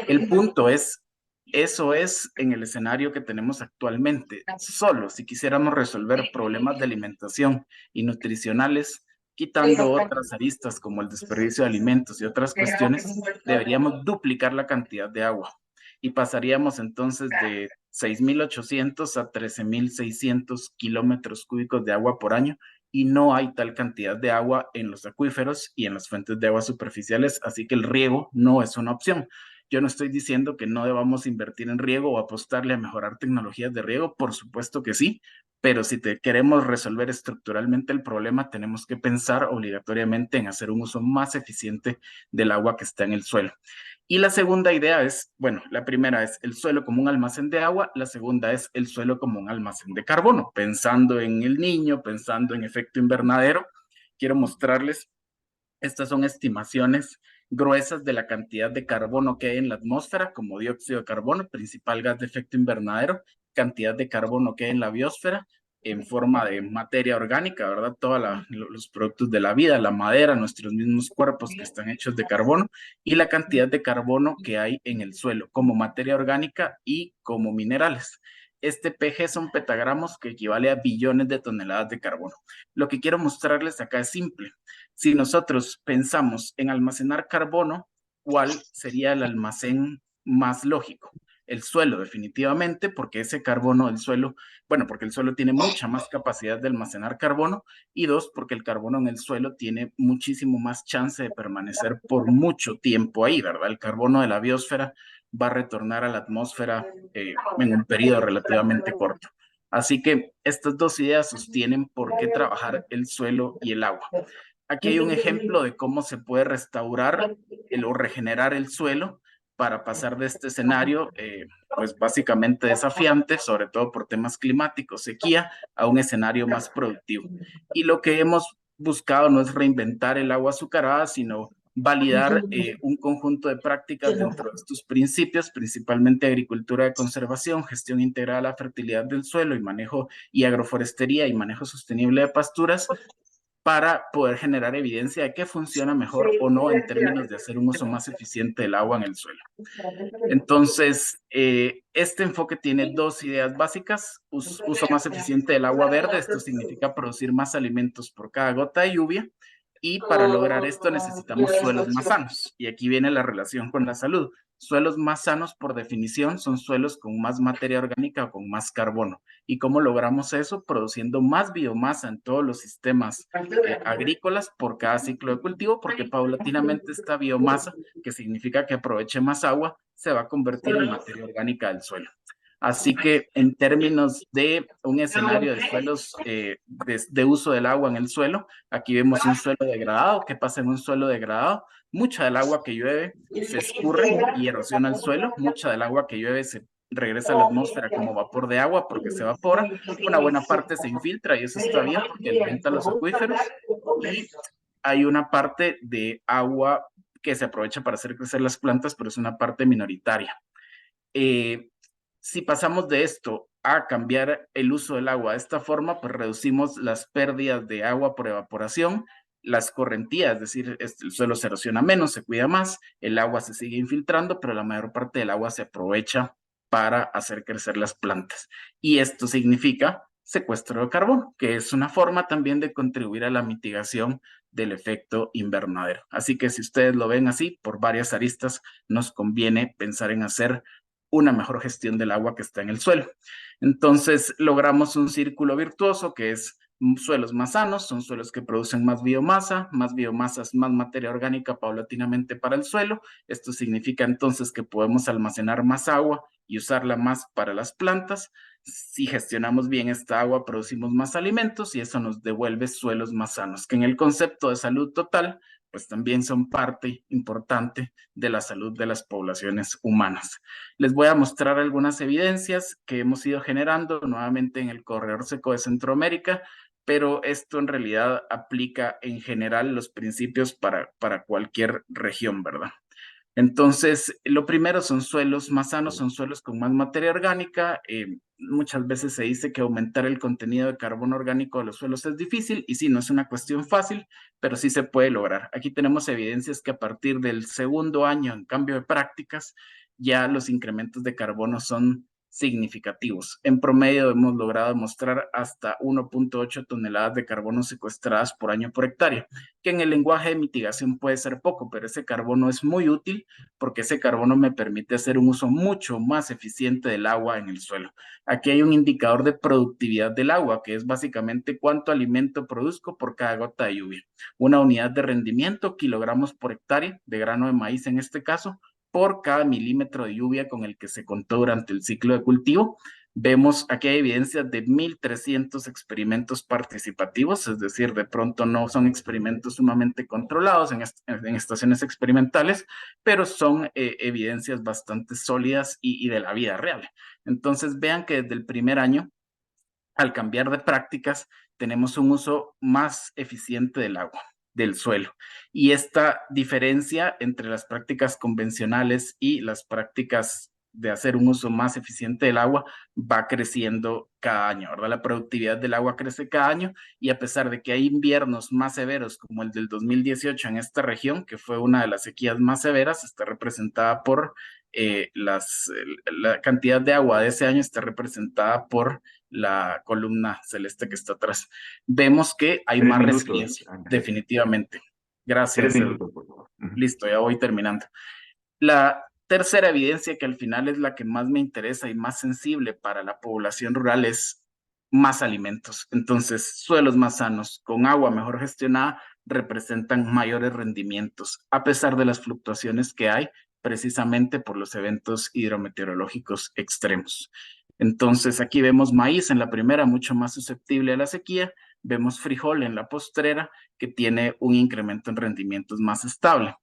El punto es, eso es en el escenario que tenemos actualmente. Solo si quisiéramos resolver problemas de alimentación y nutricionales, quitando otras aristas como el desperdicio de alimentos y otras cuestiones, deberíamos duplicar la cantidad de agua y pasaríamos entonces de 6.800 a 13.600 kilómetros cúbicos de agua por año, y no hay tal cantidad de agua en los acuíferos y en las fuentes de agua superficiales, así que el riego no es una opción. Yo no estoy diciendo que no debamos invertir en riego o apostarle a mejorar tecnologías de riego, por supuesto que sí, pero si queremos resolver estructuralmente el problema, tenemos que pensar obligatoriamente en hacer un uso más eficiente del agua que está en el suelo. Y la segunda idea es, bueno, la primera es el suelo como un almacén de agua, la segunda es el suelo como un almacén de carbono. Pensando en el niño, pensando en efecto invernadero, quiero mostrarles, estas son estimaciones gruesas de la cantidad de carbono que hay en la atmósfera como dióxido de carbono, principal gas de efecto invernadero, cantidad de carbono que hay en la biosfera en forma de materia orgánica, ¿verdad? Todos los productos de la vida, la madera, nuestros mismos cuerpos que están hechos de carbono, y la cantidad de carbono que hay en el suelo como materia orgánica y como minerales. Este PG son petagramos, que equivale a billones de toneladas de carbono. Lo que quiero mostrarles acá es simple. Si nosotros pensamos en almacenar carbono, ¿cuál sería el almacén más lógico? El suelo, definitivamente, porque ese carbono del suelo, bueno, porque el suelo tiene mucha más capacidad de almacenar carbono, y dos, porque el carbono en el suelo tiene muchísimo más chance de permanecer por mucho tiempo ahí, ¿verdad? El carbono de la biosfera va a retornar a la atmósfera en un periodo relativamente corto. Así que estas dos ideas sostienen por qué trabajar el suelo y el agua. Aquí hay un ejemplo de cómo se puede restaurar o regenerar el suelo para pasar de este escenario, pues básicamente desafiante, sobre todo por temas climáticos, sequía, a un escenario más productivo. Y lo que hemos buscado no es reinventar el agua azucarada, sino validar un conjunto de prácticas dentro de estos principios, principalmente agricultura de conservación, gestión integral a la fertilidad del suelo y manejo y agroforestería y manejo sostenible de pasturas, para poder generar evidencia de qué funciona mejor o no en términos de hacer un uso más eficiente del agua en el suelo. Entonces, este enfoque tiene dos ideas básicas: uso más eficiente del agua verde. Esto significa producir más alimentos por cada gota de lluvia, y para lograr esto necesitamos suelos más sanos. Y aquí viene la relación con la salud. Suelos más sanos, por definición, son suelos con más materia orgánica o con más carbono. ¿Y cómo logramos eso? Produciendo más biomasa en todos los sistemas agrícolas por cada ciclo de cultivo, porque paulatinamente esta biomasa, que significa que aproveche más agua, se va a convertir en materia orgánica del suelo. Así que en términos de un escenario de suelos, de uso del agua en el suelo, aquí vemos un suelo degradado. ¿Qué pasa en un suelo degradado? Mucha del agua que llueve se escurre y erosiona el suelo. Mucha del agua que llueve se regresa a la atmósfera como vapor de agua porque se evapora. Una buena parte se infiltra y eso está bien porque alimenta los acuíferos. Y hay una parte de agua que se aprovecha para hacer crecer las plantas, pero es una parte minoritaria. Si pasamos de esto a cambiar el uso del agua de esta forma, pues reducimos las pérdidas de agua por evaporación, las correntías, es decir, el suelo se erosiona menos, se cuida más, el agua se sigue infiltrando, pero la mayor parte del agua se aprovecha para hacer crecer las plantas. Y esto significa secuestro de carbono, que es una forma también de contribuir a la mitigación del efecto invernadero. Así que si ustedes lo ven así, por varias aristas, nos conviene pensar en hacer una mejor gestión del agua que está en el suelo. Entonces logramos un círculo virtuoso que es suelos más sanos, son suelos que producen más biomasa es más materia orgánica paulatinamente para el suelo. Esto significa entonces que podemos almacenar más agua y usarla más para las plantas. Si gestionamos bien esta agua, producimos más alimentos y eso nos devuelve suelos más sanos, que en el concepto de salud total, pues también son parte importante de la salud de las poblaciones humanas. Les voy a mostrar algunas evidencias que hemos ido generando nuevamente en el Corredor Seco de Centroamérica. pero esto en realidad aplica en general los principios para cualquier región, ¿verdad? Entonces, lo primero son suelos más sanos, son suelos con más materia orgánica. Muchas veces se dice que aumentar el contenido de carbono orgánico de los suelos es difícil, y sí, no es una cuestión fácil, pero sí se puede lograr. Aquí tenemos evidencias que a partir del segundo año en cambio de prácticas, ya los incrementos de carbono son significativos. En promedio hemos logrado demostrar hasta 1.8 toneladas de carbono secuestradas por año por hectárea, que en el lenguaje de mitigación puede ser poco, pero ese carbono es muy útil porque ese carbono me permite hacer un uso mucho más eficiente del agua en el suelo. Aquí hay un indicador de productividad del agua, que es básicamente cuánto alimento produzco por cada gota de lluvia. Una unidad de rendimiento, kilogramos por hectárea de grano de maíz en este caso, por cada milímetro de lluvia con el que se contó durante el ciclo de cultivo. Vemos aquí hay evidencias de 1.300 experimentos participativos, es decir, de pronto no son experimentos sumamente controlados en estaciones experimentales, pero son evidencias bastante sólidas y de la vida real. Entonces vean que desde el primer año, al cambiar de prácticas, tenemos un uso más eficiente del agua, del suelo. Y esta diferencia entre las prácticas convencionales y las prácticas de hacer un uso más eficiente del agua va creciendo cada año, ¿verdad? La productividad del agua crece cada año, y a pesar de que hay inviernos más severos como el del 2018 en esta región, que fue una de las sequías más severas, está representada por la cantidad de agua de ese año está representada por la columna celeste que está atrás. Vemos que hay 3 más minutos, resiliencia, Andrés. definitivamente. 3 Gracias. minutos, por favor. Listo, ya voy terminando. La tercera evidencia, que al final es la que más me interesa y más sensible para la población rural, es más alimentos. Entonces, suelos más sanos, con agua mejor gestionada, representan mayores rendimientos, a pesar de las fluctuaciones que hay, precisamente por los eventos hidrometeorológicos extremos. Entonces, aquí vemos maíz en la primera, mucho más susceptible a la sequía. Vemos frijol en la postrera, que tiene un incremento en rendimientos más estable.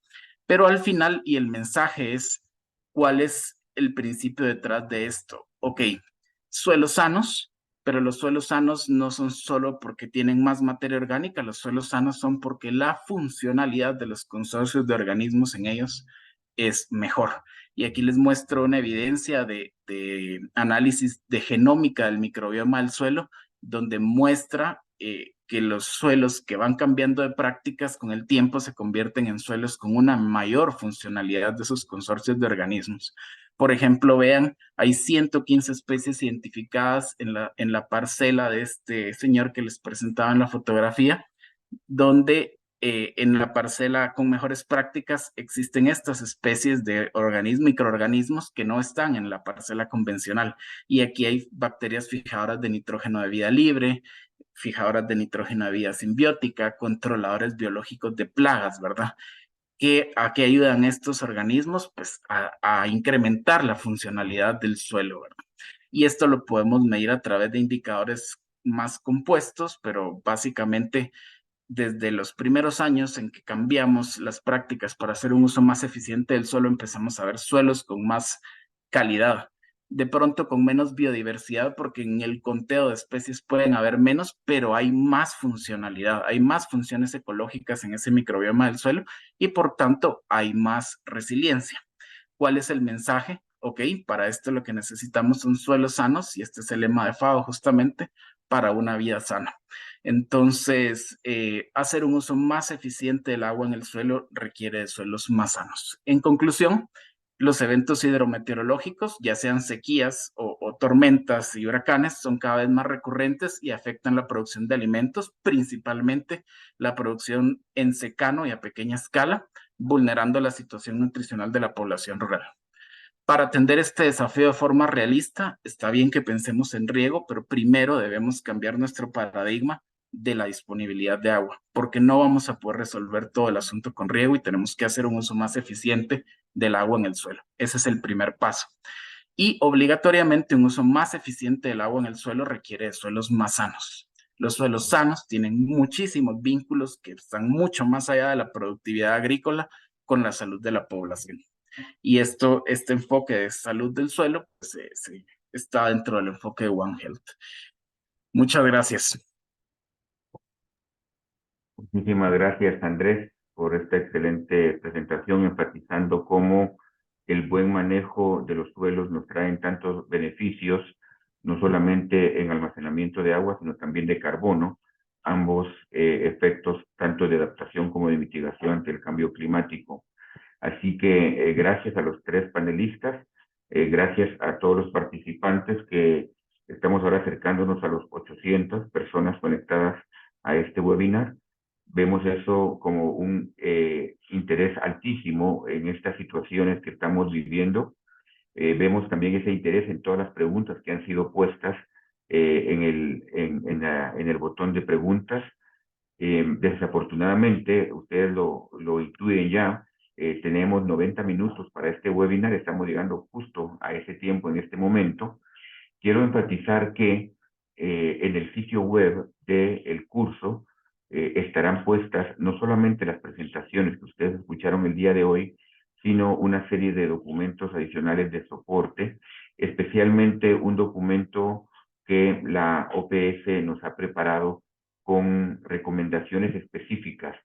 Pero al final, y el mensaje es, ¿cuál es el principio detrás de esto? Ok, suelos sanos, pero los suelos sanos no son solo porque tienen más materia orgánica, los suelos sanos son porque la funcionalidad de los consorcios de organismos en ellos es mejor. Y aquí les muestro una evidencia de análisis de genómica del microbioma del suelo, donde muestra que los suelos que van cambiando de prácticas con el tiempo se convierten en suelos con una mayor funcionalidad de esos consorcios de organismos. Por ejemplo, vean, hay 115 especies identificadas en la parcela de este señor que les presentaba en la fotografía, donde en la parcela con mejores prácticas existen estas especies de microorganismos que no están en la parcela convencional. Y aquí hay bacterias fijadoras de nitrógeno de vida libre, fijadoras de nitrógeno de vida simbiótica, controladores biológicos de plagas, ¿verdad? ¿A qué ayudan estos organismos? Pues a incrementar la funcionalidad del suelo, ¿verdad? Y esto lo podemos medir a través de indicadores más compuestos, pero básicamente desde los primeros años en que cambiamos las prácticas para hacer un uso más eficiente del suelo, empezamos a ver suelos con más calidad, de pronto con menos biodiversidad, porque en el conteo de especies pueden haber menos, pero hay más funcionalidad, hay más funciones ecológicas en ese microbioma del suelo, y por tanto hay más resiliencia. ¿Cuál es el mensaje? Ok, para esto lo que necesitamos son suelos sanos, y este es el lema de FAO justamente, para una vida sana. Entonces, hacer un uso más eficiente del agua en el suelo requiere de suelos más sanos. En conclusión, los eventos hidrometeorológicos, ya sean sequías o tormentas y huracanes, son cada vez más recurrentes y afectan la producción de alimentos, principalmente la producción en secano y a pequeña escala, vulnerando la situación nutricional de la población rural. Para atender este desafío de forma realista, está bien que pensemos en riego, pero primero debemos cambiar nuestro paradigma de la disponibilidad de agua, porque no vamos a poder resolver todo el asunto con riego, y tenemos que hacer un uso más eficiente del agua en el suelo. Ese es el primer paso. Y obligatoriamente un uso más eficiente del agua en el suelo requiere de suelos más sanos. Los suelos sanos tienen muchísimos vínculos que están mucho más allá de la productividad agrícola con la salud de la población. Y este enfoque de salud del suelo pues, está dentro del enfoque de One Health. Muchas gracias. Muchísimas gracias, Andrés, por esta excelente presentación, enfatizando cómo el buen manejo de los suelos nos trae tantos beneficios, no solamente en almacenamiento de agua, sino también de carbono, ambos efectos tanto de adaptación como de mitigación ante el cambio climático. Así que gracias a los tres panelistas, gracias a todos los participantes que estamos ahora acercándonos a los 800 personas conectadas a este webinar. Vemos eso como un interés altísimo en estas situaciones que estamos viviendo. Vemos también ese interés en todas las preguntas que han sido puestas en el botón de preguntas. Desafortunadamente, ustedes lo intuyen ya, tenemos 90 minutos para este webinar, estamos llegando justo a ese tiempo en este momento. Quiero enfatizar que en el sitio web del curso estarán puestas no solamente las presentaciones que ustedes escucharon el día de hoy, sino una serie de documentos adicionales de soporte, especialmente un documento que la OPS nos ha preparado con recomendaciones específicas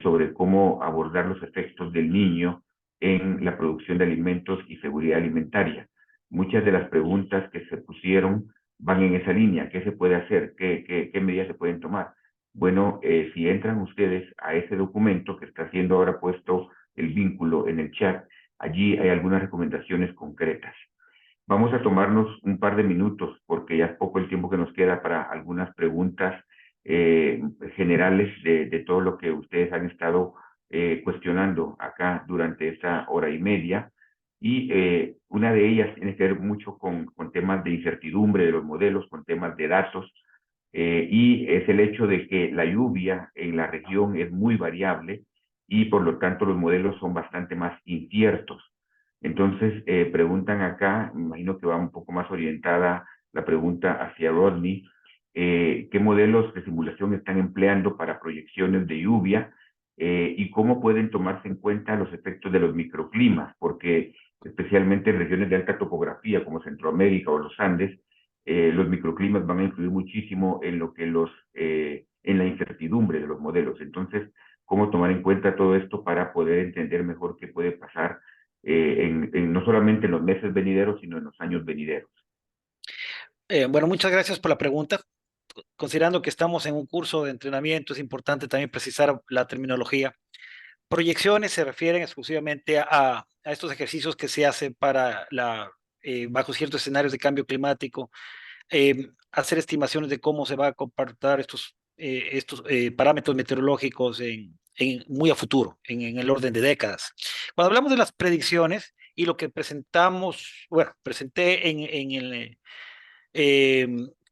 sobre cómo abordar los efectos del niño en la producción de alimentos y seguridad alimentaria. Muchas de las preguntas que se pusieron van en esa línea. ¿Qué se puede hacer? ¿Qué medidas se pueden tomar? Bueno, si entran ustedes a ese documento que está siendo ahora puesto el vínculo en el chat, allí hay algunas recomendaciones concretas. Vamos a tomarnos un par de minutos porque ya es poco el tiempo que nos queda para algunas preguntas generales de todo lo que ustedes han estado cuestionando acá durante esta hora y media. Y una de ellas tiene que ver mucho con temas de incertidumbre de los modelos, con temas de datos, y es el hecho de que la lluvia en la región es muy variable y por lo tanto los modelos son bastante más inciertos. Entonces, preguntan acá, me imagino que va un poco más orientada la pregunta hacia Rodney, ¿qué modelos de simulación están empleando para proyecciones de lluvia y cómo pueden tomarse en cuenta los efectos de los microclimas? Porque especialmente en regiones de alta topografía como Centroamérica o los Andes, los microclimas van a influir muchísimo en lo que en la incertidumbre de los modelos. Entonces, ¿cómo tomar en cuenta todo esto para poder entender mejor qué puede pasar no solamente en los meses venideros, sino en los años venideros? Bueno, muchas gracias por la pregunta. Considerando que estamos en un curso de entrenamiento, es importante también precisar la terminología. Proyecciones se refieren exclusivamente a estos ejercicios que se hacen para bajo ciertos escenarios de cambio climático, hacer estimaciones de cómo se va a comportar estos parámetros meteorológicos muy a futuro, en el orden de décadas. Cuando hablamos de las predicciones y lo que presentamos, bueno, presenté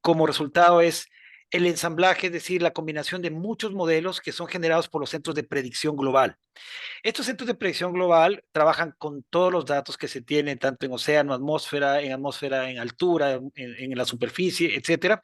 como resultado es el ensamblaje, es decir, la combinación de muchos modelos que son generados por los centros de predicción global. Estos centros de predicción global trabajan con todos los datos que se tienen, tanto en océano, atmósfera, en altura, en la superficie, etcétera,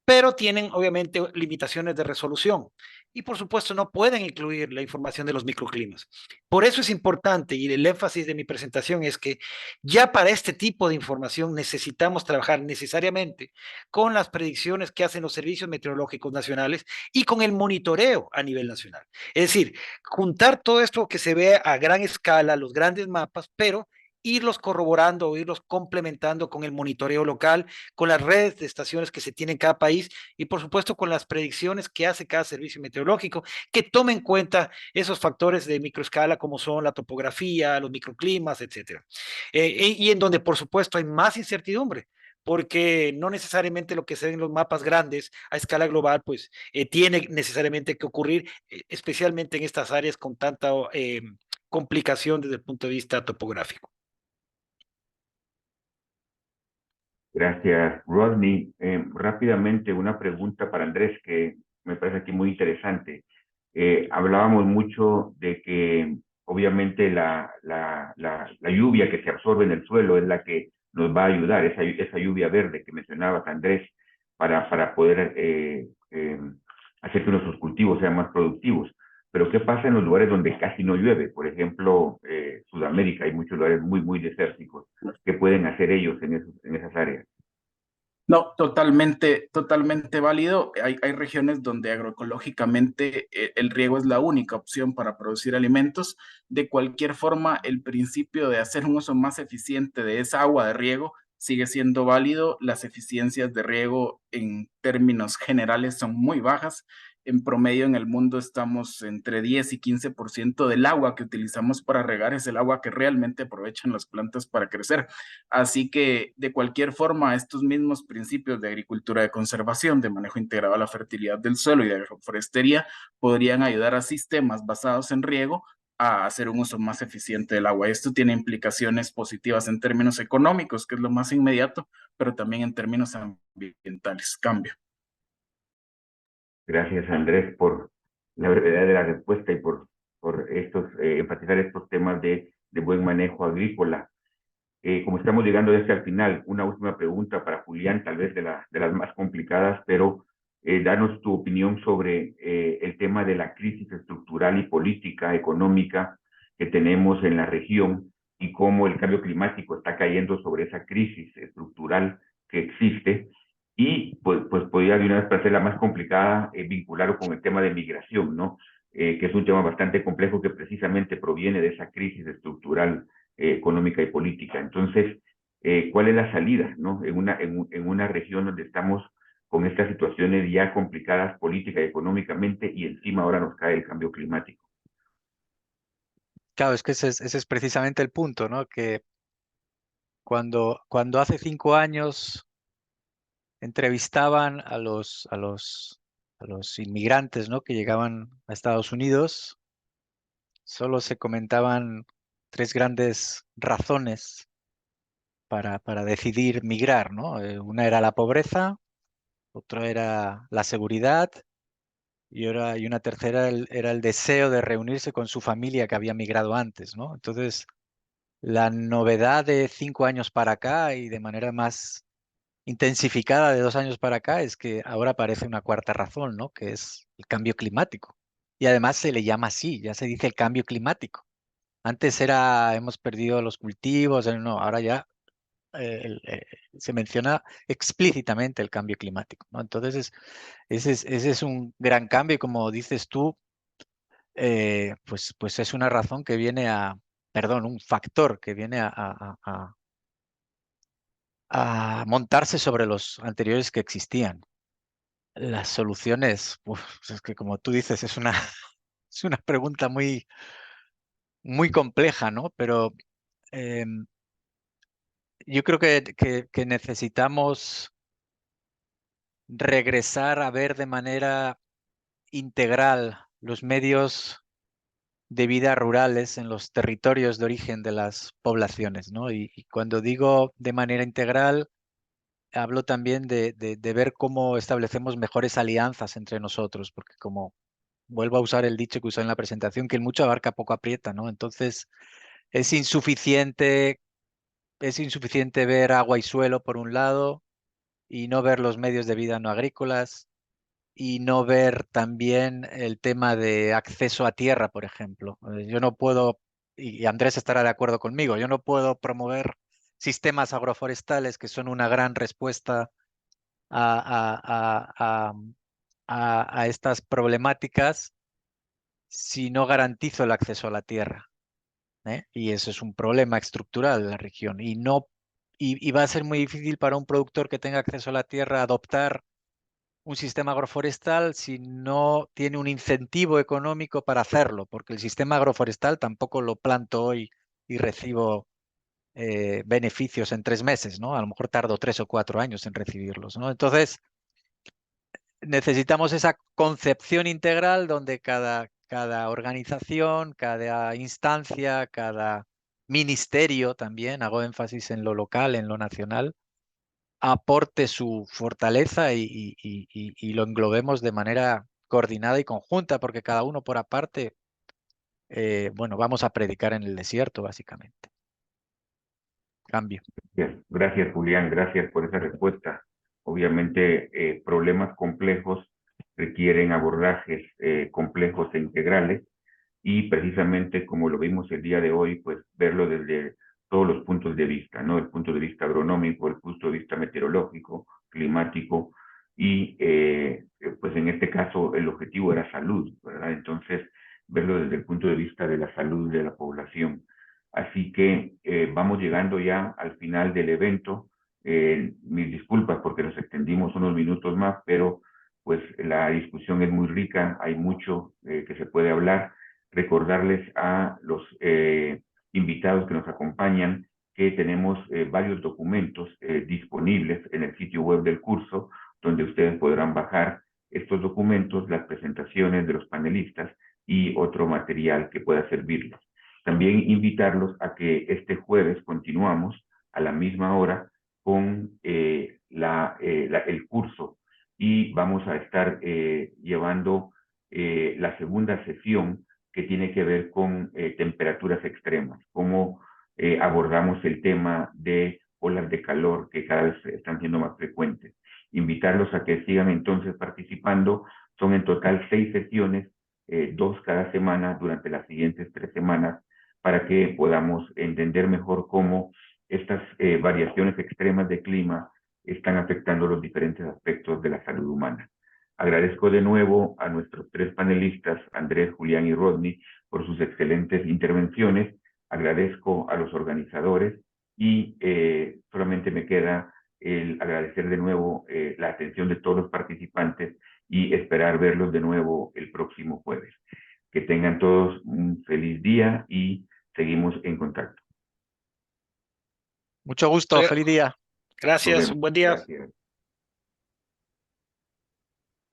pero tienen obviamente limitaciones de resolución y por supuesto no pueden incluir la información de los microclimas. Por eso es importante y el énfasis de mi presentación es que ya para este tipo de información necesitamos trabajar necesariamente con las predicciones que hacen los servicios meteorológicos nacionales y con el monitoreo a nivel nacional. Es decir, juntar todo esto que se ve a gran escala, los grandes mapas, pero irlos corroborando o irlos complementando con el monitoreo local, con las redes de estaciones que se tienen en cada país y por supuesto con las predicciones que hace cada servicio meteorológico, que tome en cuenta esos factores de microescala como son la topografía, los microclimas, etcétera. Y en donde por supuesto hay más incertidumbre, porque no necesariamente lo que se ve en los mapas grandes a escala global, pues tiene necesariamente que ocurrir, especialmente en estas áreas con tanta complicación desde el punto de vista topográfico. Gracias, Rodney. Rápidamente, una pregunta para Andrés que me parece aquí muy interesante. Hablábamos mucho de que obviamente la lluvia que se absorbe en el suelo es la que nos va a ayudar, esa lluvia verde que mencionabas, Andrés, para poder hacer que nuestros cultivos sean más productivos. Pero ¿qué pasa en los lugares donde casi no llueve? Por ejemplo, Sudamérica, hay muchos lugares muy, muy desérticos. ¿Qué pueden hacer ellos en esas áreas? No, totalmente válido. Hay regiones donde agroecológicamente el riego es la única opción para producir alimentos. De cualquier forma, el principio de hacer un uso más eficiente de esa agua de riego sigue siendo válido. Las eficiencias de riego en términos generales son muy bajas. En promedio en el mundo estamos entre 10 y 15% del agua que utilizamos para regar es el agua que realmente aprovechan las plantas para crecer. Así que, de cualquier forma, estos mismos principios de agricultura de conservación, de manejo integrado a la fertilidad del suelo y de agroforestería podrían ayudar a sistemas basados en riego a hacer un uso más eficiente del agua. Esto tiene implicaciones positivas en términos económicos, que es lo más inmediato, pero también en términos ambientales. Cambio. Gracias, Andrés, por la brevedad de la respuesta y por enfatizar estos temas de buen manejo agrícola. Como estamos llegando desde al final, una última pregunta para Julián, tal vez de las más complicadas, pero danos tu opinión sobre el tema de la crisis estructural y política, económica que tenemos en la región y cómo el cambio climático está cayendo sobre esa crisis estructural que existe. Y pues podría de una vez para ser la más complicada vincularlo con el tema de migración, ¿no? Que es un tema bastante complejo que precisamente proviene de esa crisis estructural económica y política. Entonces, ¿cuál es la salida, ¿no? En una región donde estamos con estas situaciones ya complicadas política y económicamente y encima ahora nos cae el cambio climático. Claro, es que ese es precisamente el punto, ¿no? Que cuando hace 5 años entrevistaban a los inmigrantes, ¿no? Que llegaban a Estados Unidos, solo se comentaban 3 grandes razones para decidir migrar, ¿no? Una era la pobreza, otra era la seguridad y una tercera era el deseo de reunirse con su familia que había migrado antes, ¿no? Entonces, la novedad de 5 años para acá y de manera más intensificada de 2 años para acá es que ahora aparece una cuarta razón, ¿no? Que es el cambio climático. Y además se le llama así, ya se dice el cambio climático. Antes hemos perdido los cultivos, no, ahora ya se menciona explícitamente el cambio climático, ¿no? Entonces, ese es un gran cambio y como dices tú, pues es una razón que viene un factor que viene a montarse sobre los anteriores que existían. Las soluciones, es que como tú dices, es una pregunta muy, muy compleja, ¿no? Pero yo creo que necesitamos regresar a ver de manera integral los medios de vida rurales en los territorios de origen de las poblaciones, ¿no? Y cuando digo de manera integral, hablo también de ver cómo establecemos mejores alianzas entre nosotros, porque como vuelvo a usar el dicho que usé en la presentación, que el mucho abarca poco aprieta, ¿no? Entonces, es insuficiente, es insuficiente ver agua y suelo por un lado y no ver los medios de vida no agrícolas y no ver también el tema de acceso a tierra, por ejemplo. Yo no puedo, y Andrés estará de acuerdo conmigo, yo no puedo promover sistemas agroforestales que son una gran respuesta a estas problemáticas si no garantizo el acceso a la tierra, ¿eh? Y eso es un problema estructural de la región. Y va a ser muy difícil para un productor que tenga acceso a la tierra adoptar un sistema agroforestal si no tiene un incentivo económico para hacerlo, porque el sistema agroforestal tampoco lo planto hoy y recibo beneficios en 3 meses, ¿no? A lo mejor tardo 3 o 4 años en recibirlos, ¿no? Entonces, necesitamos esa concepción integral donde cada organización, cada instancia, cada ministerio también, hago énfasis en lo local, en lo nacional, aporte su fortaleza y lo englobemos de manera coordinada y conjunta, porque cada uno por aparte, bueno, vamos a predicar en el desierto, básicamente. Cambio. Gracias, Julián, gracias por esa respuesta. Obviamente, problemas complejos requieren abordajes complejos e integrales y precisamente como lo vimos el día de hoy, pues verlo desde todos los puntos de vista, ¿no? El punto de vista agronómico, el punto de vista meteorológico, climático y pues en este caso el objetivo era salud, ¿verdad? Entonces, verlo desde el punto de vista de la salud de la población. Así que vamos llegando ya al final del evento. Mis disculpas porque nos extendimos unos minutos más, pero pues la discusión es muy rica, hay mucho que se puede hablar. Recordarles a los invitados que nos acompañan que tenemos varios documentos disponibles en el sitio web del curso, donde ustedes podrán bajar estos documentos, las presentaciones de los panelistas y otro material que pueda servirles. También invitarlos a que este jueves continuamos a la misma hora con el curso y vamos a estar llevando la segunda sesión que tiene que ver con temperaturas extremas, cómo abordamos el tema de olas de calor que cada vez están siendo más frecuentes. Invitarlos a que sigan entonces participando. Son en total 6 sesiones, 2 cada semana durante las siguientes 3 semanas, para que podamos entender mejor cómo estas variaciones extremas de clima están afectando los diferentes aspectos de la salud humana. Agradezco de nuevo a nuestros 3 panelistas, Andrés, Julián y Rodney, por sus excelentes intervenciones. Agradezco a los organizadores y solamente me queda el agradecer de nuevo la atención de todos los participantes y esperar verlos de nuevo el próximo jueves. Que tengan todos un feliz día y seguimos en contacto. Mucho gusto, feliz día. Gracias, un buen día. Gracias.